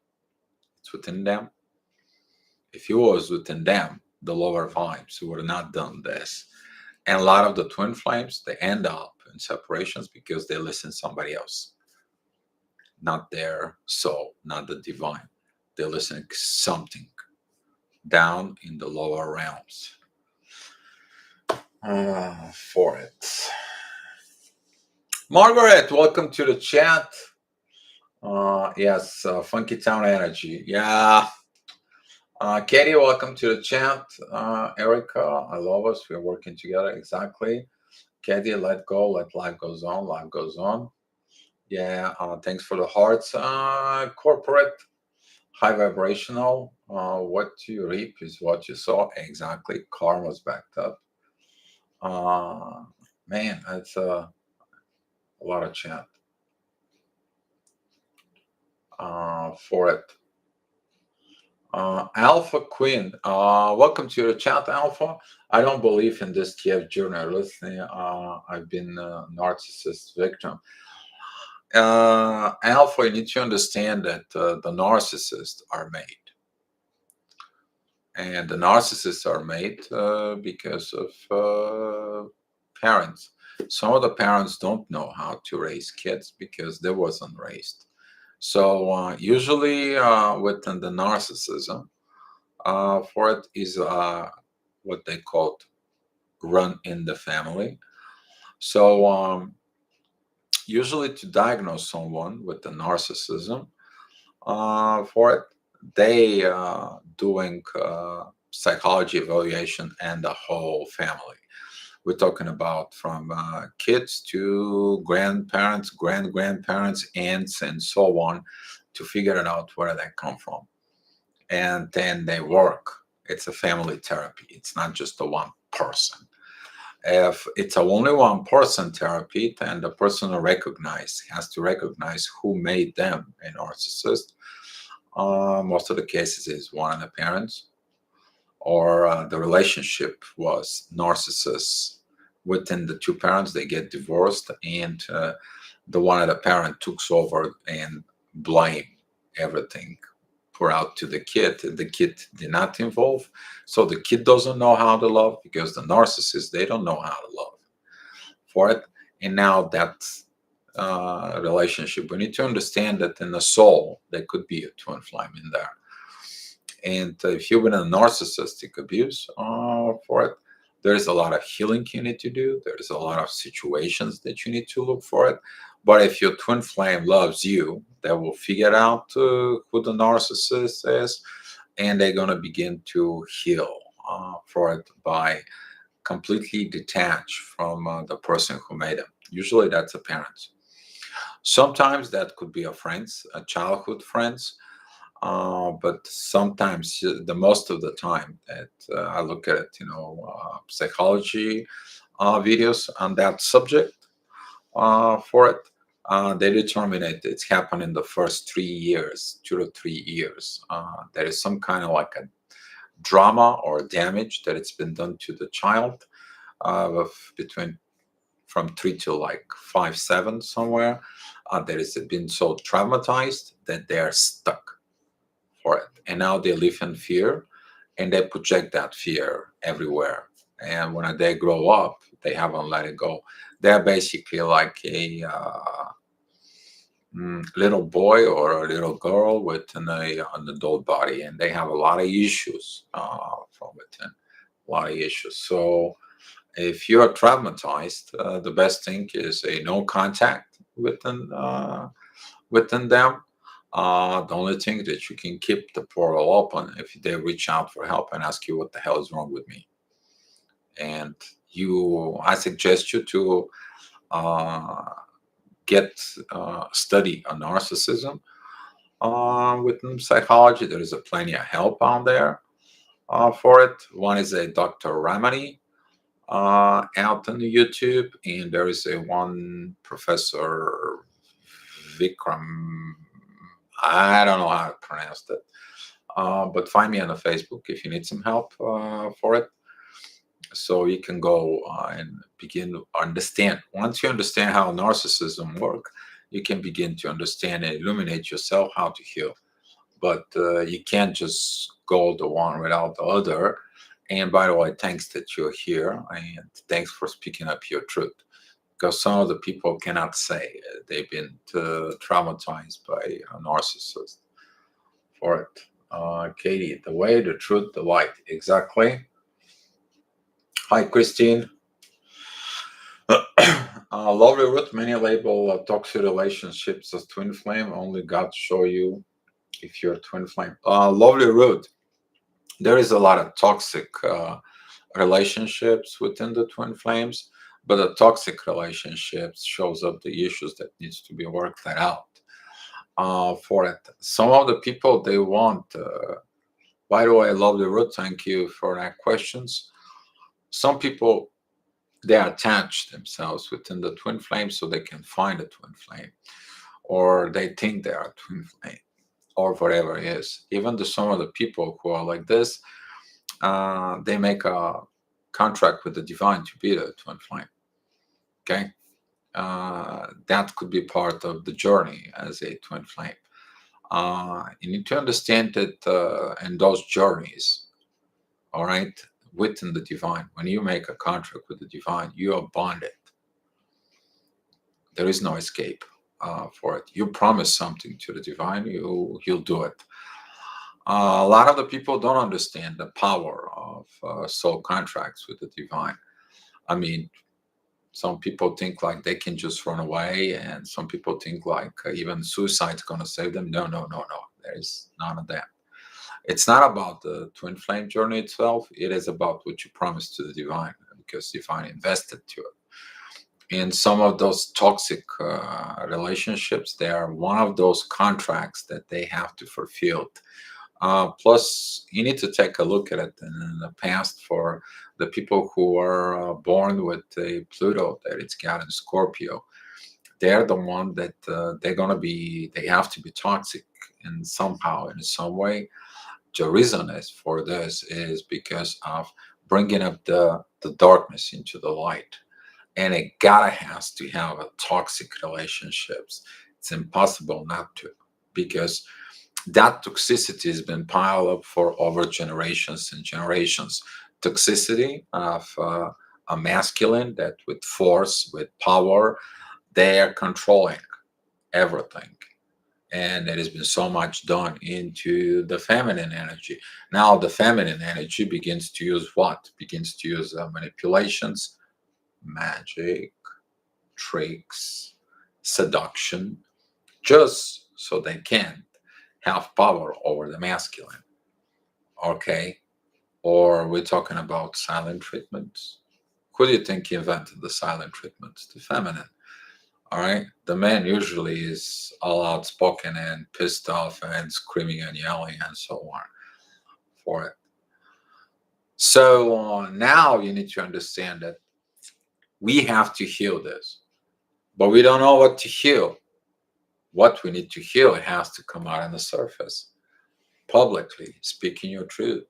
it's within them. If it was within them, the lower vibes would have not done this. And a lot of the twin flames, they end up in separations because they listen to somebody else, not their soul, not the divine. They listen to something down in the lower realms for it. Margaret, welcome to the chat. Yes, Funky Town Energy. Yeah. Katie, welcome to the chat. Erica, I love us. We're working together. Exactly. Katie, let go. Let life goes on. Life goes on. Yeah. Thanks for the hearts. Corporate, high vibrational. What you reap is what you saw. Exactly. Karma's backed up. Man, that's a lot of chat for it. Alpha Queen, welcome to the chat, Alpha. I don't believe in this TF journalism. I've been a narcissist victim. Alpha, you need to understand that the narcissists are made. And the narcissists are made because of parents. Some of the parents don't know how to raise kids because they wasn't raised. So usually within the narcissism, for it is what they call run in the family. So usually to diagnose someone with the narcissism, for it, they doing psychology evaluation and the whole family. We're talking about from kids to grandparents, grandparents, aunts, and so on, to figure it out where they come from. And then they work. It's a family therapy. It's not just a one person. If it's a only one person therapy, then the person has to recognize who made them a narcissist. Most of the cases is one of the parents, or the relationship was narcissists within the two parents. They get divorced, and the one of the parent took over and blame everything pour out to the kid. The kid did not involve, so the kid doesn't know how to love because the narcissist, they don't know how to love for it. And now that relationship, we need to understand that in the soul there could be a twin flame in there. And if you've been in a narcissistic abuse for it, there's a lot of healing you need to do. There's a lot of situations that you need to look for it. But if your twin flame loves you, they will figure out who the narcissist is, and they're going to begin to heal for it by completely detach from the person who made them. Usually that's a parent. Sometimes that could be a friends, a childhood friends. But sometimes, the most of the time that I look at it, psychology videos on that subject for it, they determine it's happened in the first 3 years, 2 to 3 years. There is some kind of like a drama or damage that it's been done to the child between from 3 to like 5, 7 somewhere. That has been so traumatized that they are stuck for it, and now they live in fear, and they project that fear everywhere. And when they grow up, they haven't let it go. They're basically like a little boy or a little girl with an adult body, and they have a lot of issues from it, and a lot of issues. So if you are traumatized, the best thing is a no contact within them. The only thing that you can keep the portal open if they reach out for help and ask you what the hell is wrong with me. And I suggest you to study on narcissism within psychology. There is plenty of help out there for it. One is a Dr. Ramani. out on YouTube, and there is a one professor Vikram. I don't know how to pronounce it, but find me on the Facebook if you need some help for it. So you can go and begin to understand. Once you understand how narcissism work, you can begin to understand and illuminate yourself how to heal. But you can't just go the one without the other. And by the way, thanks that you're here, and thanks for speaking up your truth. Because some of the people cannot say they've been traumatized by a narcissist for it. Katie, the way, the truth, the light. Exactly. Hi, Christine. Lovely Ruth, many label toxic relationships as twin flame. Only God show you if you're twin flame. Lovely Ruth, there is a lot of toxic relationships within the twin flames, but the toxic relationships shows up the issues that needs to be worked out for it. Some of the people they want. By the way, Lovely Ruth, thank you for that questions. Some people they attach themselves within the twin flame so they can find a twin flame, or they think they are a twin flame, or whatever it is. Even the some of the people who are like this, they make a contract with the divine to be the twin flame. Okay, that could be part of the journey as a twin flame. You need to understand that in those journeys, all right, within the divine, when you make a contract with the divine, you are bonded. There is no escape for it. You promise something to the divine, you'll do it. A lot of the people don't understand the power of soul contracts with the divine. I mean, some people think like they can just run away, and some people think like even suicide's going to save them. No, no, no, no. There's none of that. It's not about the twin flame journey itself. It is about what you promised to the divine, because divine invested to it. And some of those toxic relationships, they are one of those contracts that they have to fulfill. Plus, you need to take a look at it in the past for the people who are born with a Pluto that it's got in Scorpio. They're the one that they have to be toxic in somehow, in some way. The reason is for this is because of bringing up the darkness into the light. And it gotta has to have a toxic relationships. It's impossible not to, because that toxicity has been piled up for over generations and generations. Toxicity of a masculine that with force, with power, they are controlling everything. And there has been so much done into the feminine energy. Now the feminine energy begins to use what? Begins to use manipulations, magic, tricks, seduction, just so they can have power over the masculine. Okay? Or we're talking about silent treatments. Who do you think invented the silent treatments? The feminine. All right. The man usually is all outspoken and pissed off and screaming and yelling and so on for it. So now you need to understand that we have to heal this, but we don't know what to heal. What we need to heal has to come out on the surface publicly, speaking your truth.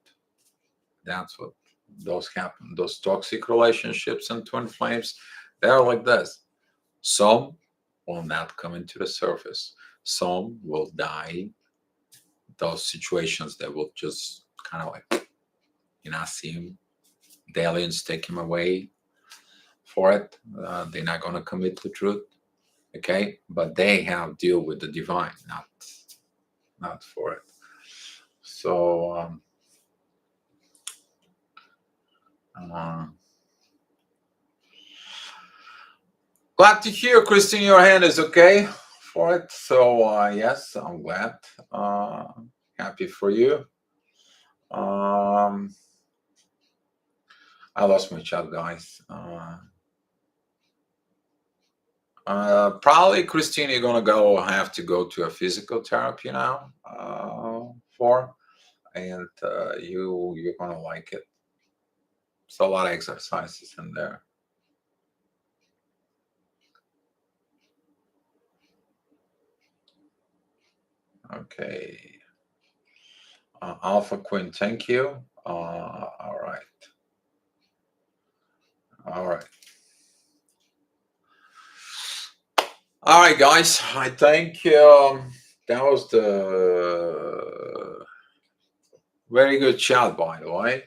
That's what those happen. Those toxic relationships and twin flames, they're like this. Some will not come into the surface. Some will die. Those situations that will just kind of like, see him. The aliens take him away for it. They're not going to commit the truth. Okay. But they have deal with the divine, not for it. So, glad to hear, Christine, your hand is okay for it. So, yes, I'm glad. Happy for you. I lost my chat, guys. Probably, Christine, you're gonna have to go to a physical therapy now and you're gonna like it. It's a lot of exercises in there. Okay. Alpha Queen, thank you. All right. All right. All right, guys. I think that was the very good chat, by the way.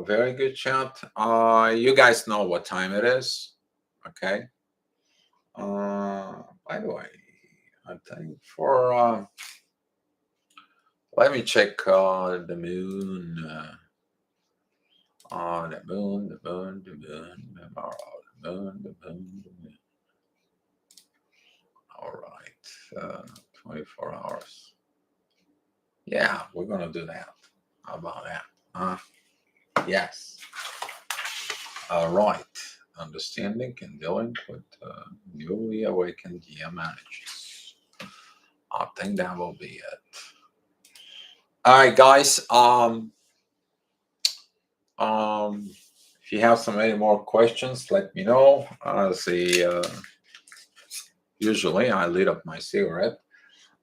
Very good chat. You guys know what time it is. Okay. By the way, I think for let me check the moon. The moon, the moon, the moon, the moon, the moon, the moon. All right, 24 hours. Yeah, we're gonna do that. How about that? Yes. All right. Understanding and dealing with newly awakened DM energies. I think that will be it. All right, guys. If you have some any more questions, let me know. Usually I lit up my cigarette.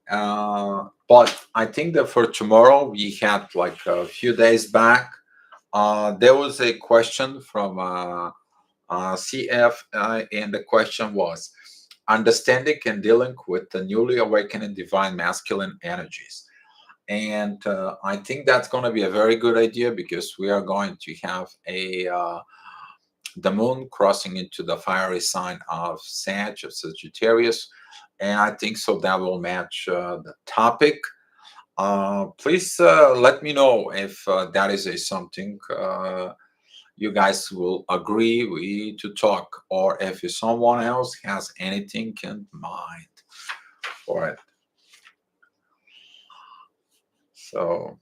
But I think that for tomorrow we had like a few days back. There was a question from CF, and the question was understanding and dealing with the newly awakened divine masculine energies. And I think that's going to be a very good idea because we are going to have the moon crossing into the fiery sign of Sag, of Sagittarius. And I think so that will match the topic. Please let me know if that is something you guys will agree we to talk, or if someone else has anything in mind for it. So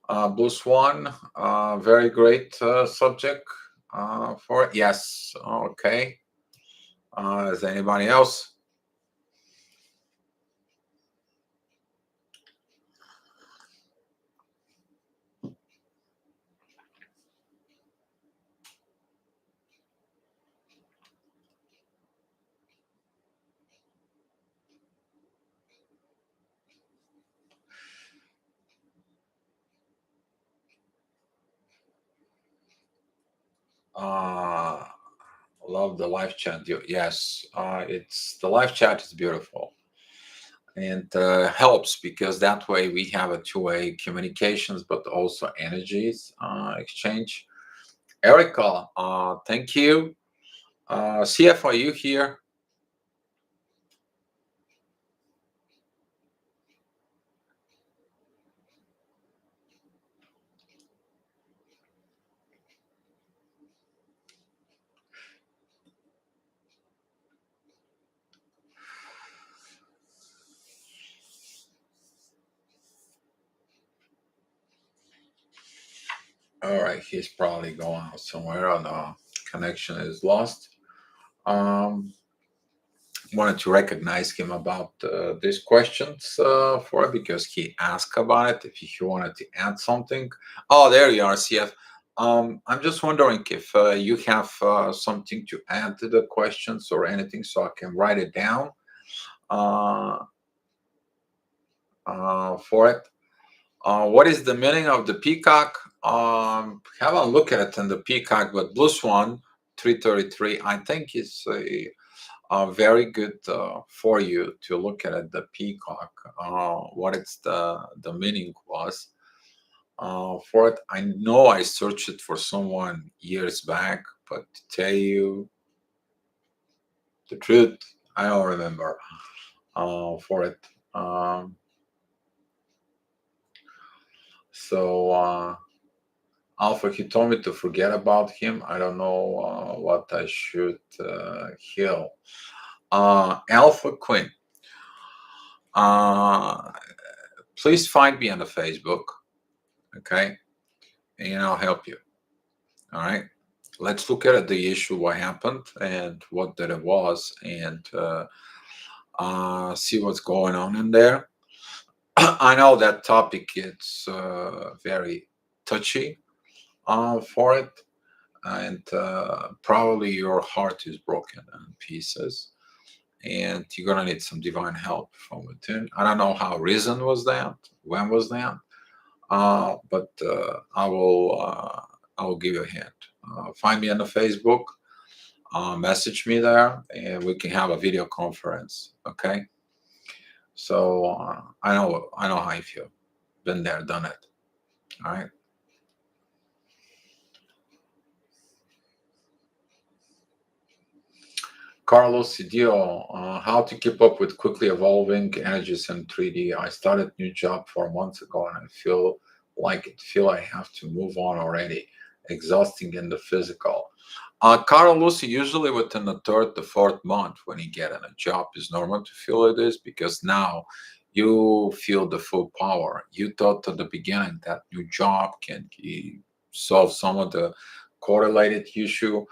Blue Swan, very great subject for it. Yes. Okay. Is anybody else? Love the live chat. Yes, it's the live chat is beautiful and helps because that way we have a two-way communications, but also energies exchange. Erica, thank you. CF, are you here? All right, he's probably going out somewhere, or the connection is lost. Wanted to recognize him about these questions for it because he asked about it. If he wanted to add something. Oh, there you are, CF. I'm just wondering if you have something to add to the questions or anything, so I can write it down uh, for it. What is the meaning of the peacock? Haven't looked at it in the peacock, but Blue Swan 333, I think is very good for you to look at it, the peacock. What it's the meaning was for it. I know I searched it for someone years back, but to tell you the truth, I don't remember for it. So Alpha, he told me to forget about him. I don't know what I should heal. Alpha Quinn, please find me on the Facebook, okay? And I'll help you. All right. let's look at the issue, what happened and what that it was, and see what's going on in there. I know that topic is very touchy for it, and probably your heart is broken in pieces, and you're gonna need some divine help from within. I don't know how recent was that, when was that, but I will give you a hint. Find me on the Facebook, message me there, and we can have a video conference. Okay. So I know how you feel. Been there, done it. All right. Carlos Cidio, how to keep up with quickly evolving energies in 3D. I started new job 4 months ago and I feel I have to move on already. Exhausting in the physical. Carlos, usually within the third to fourth month when you get in a job is normal to feel it is, because now you feel the full power. You thought at the beginning that new job can solve some of the correlated issue.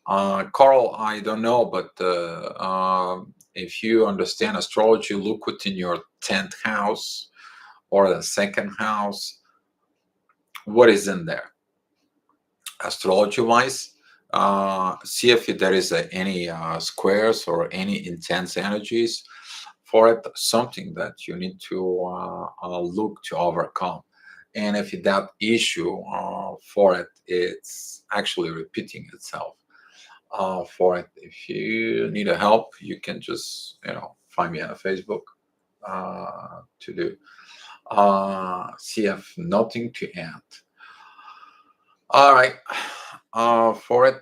Carl, I don't know, but if you understand astrology, look within your 10th house or the second house. What is in there? Astrology wise, see if there is any squares or any intense energies for it, something that you need to look to overcome. And if that issue for it, it's actually repeating itself. For it. If you need a help, you can just find me on Facebook to do. CF, nothing to add. All right, for it.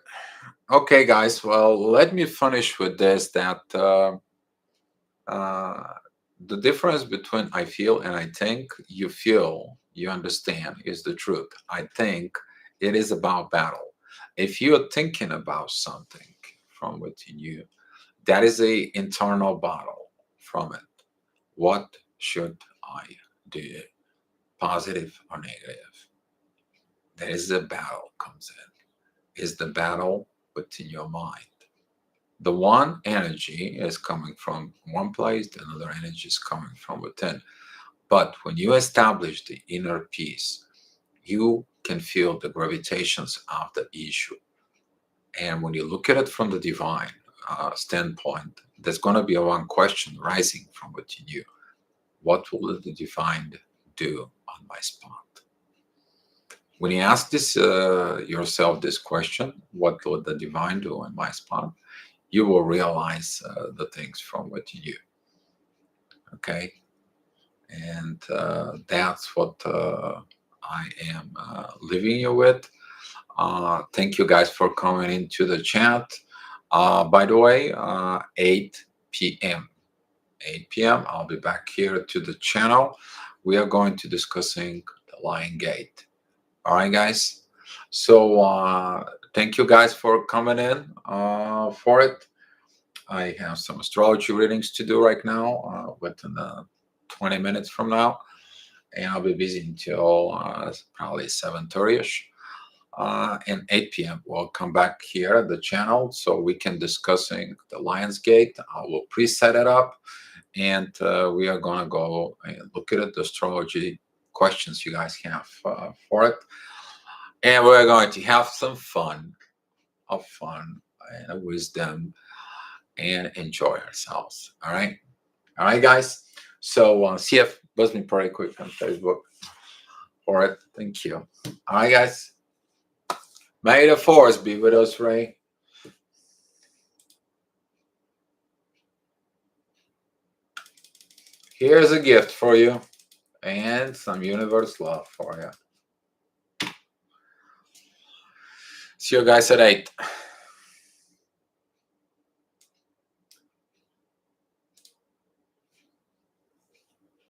Okay, guys. Well, let me finish with this. That the difference between I feel and I think, you feel, you understand, is the truth. I think it is about battle. If you're thinking about something from within you, that is a internal battle from it. What should I do? Positive or negative? That is the battle comes in. Is the battle within your mind. The one energy is coming from one place, the other energy is coming from within. But when you establish the inner peace, you can feel the gravitations of the issue. And when you look at it from the divine standpoint, there's going to be one question rising from within you. What will the divine do on my spot? When you ask this yourself this question, what will the divine do on my spot? You will realize the things from within you. Okay? And that's what I am leaving you with. Thank you guys for coming into the chat. By the way, 8 p.m. 8 p.m. I'll be back here to the channel. We are going to discussing the Lion Gate. All right, guys. So thank you guys for coming in for it. I have some astrology readings to do right now within 20 minutes from now, and I'll be busy until probably 7:30ish. And 8 p.m. we'll come back here at the channel so we can discussing the Lion's Gate. I will preset it up, and we are gonna go and look at the astrology questions you guys have for it, and we're going to have some fun and wisdom and enjoy ourselves. All right, guys. So CF, buzz me pretty quick on Facebook for it. Thank you. All right, guys. May the force be with us, Ray. Here's a gift for you and some universe love for you. See you guys at 8.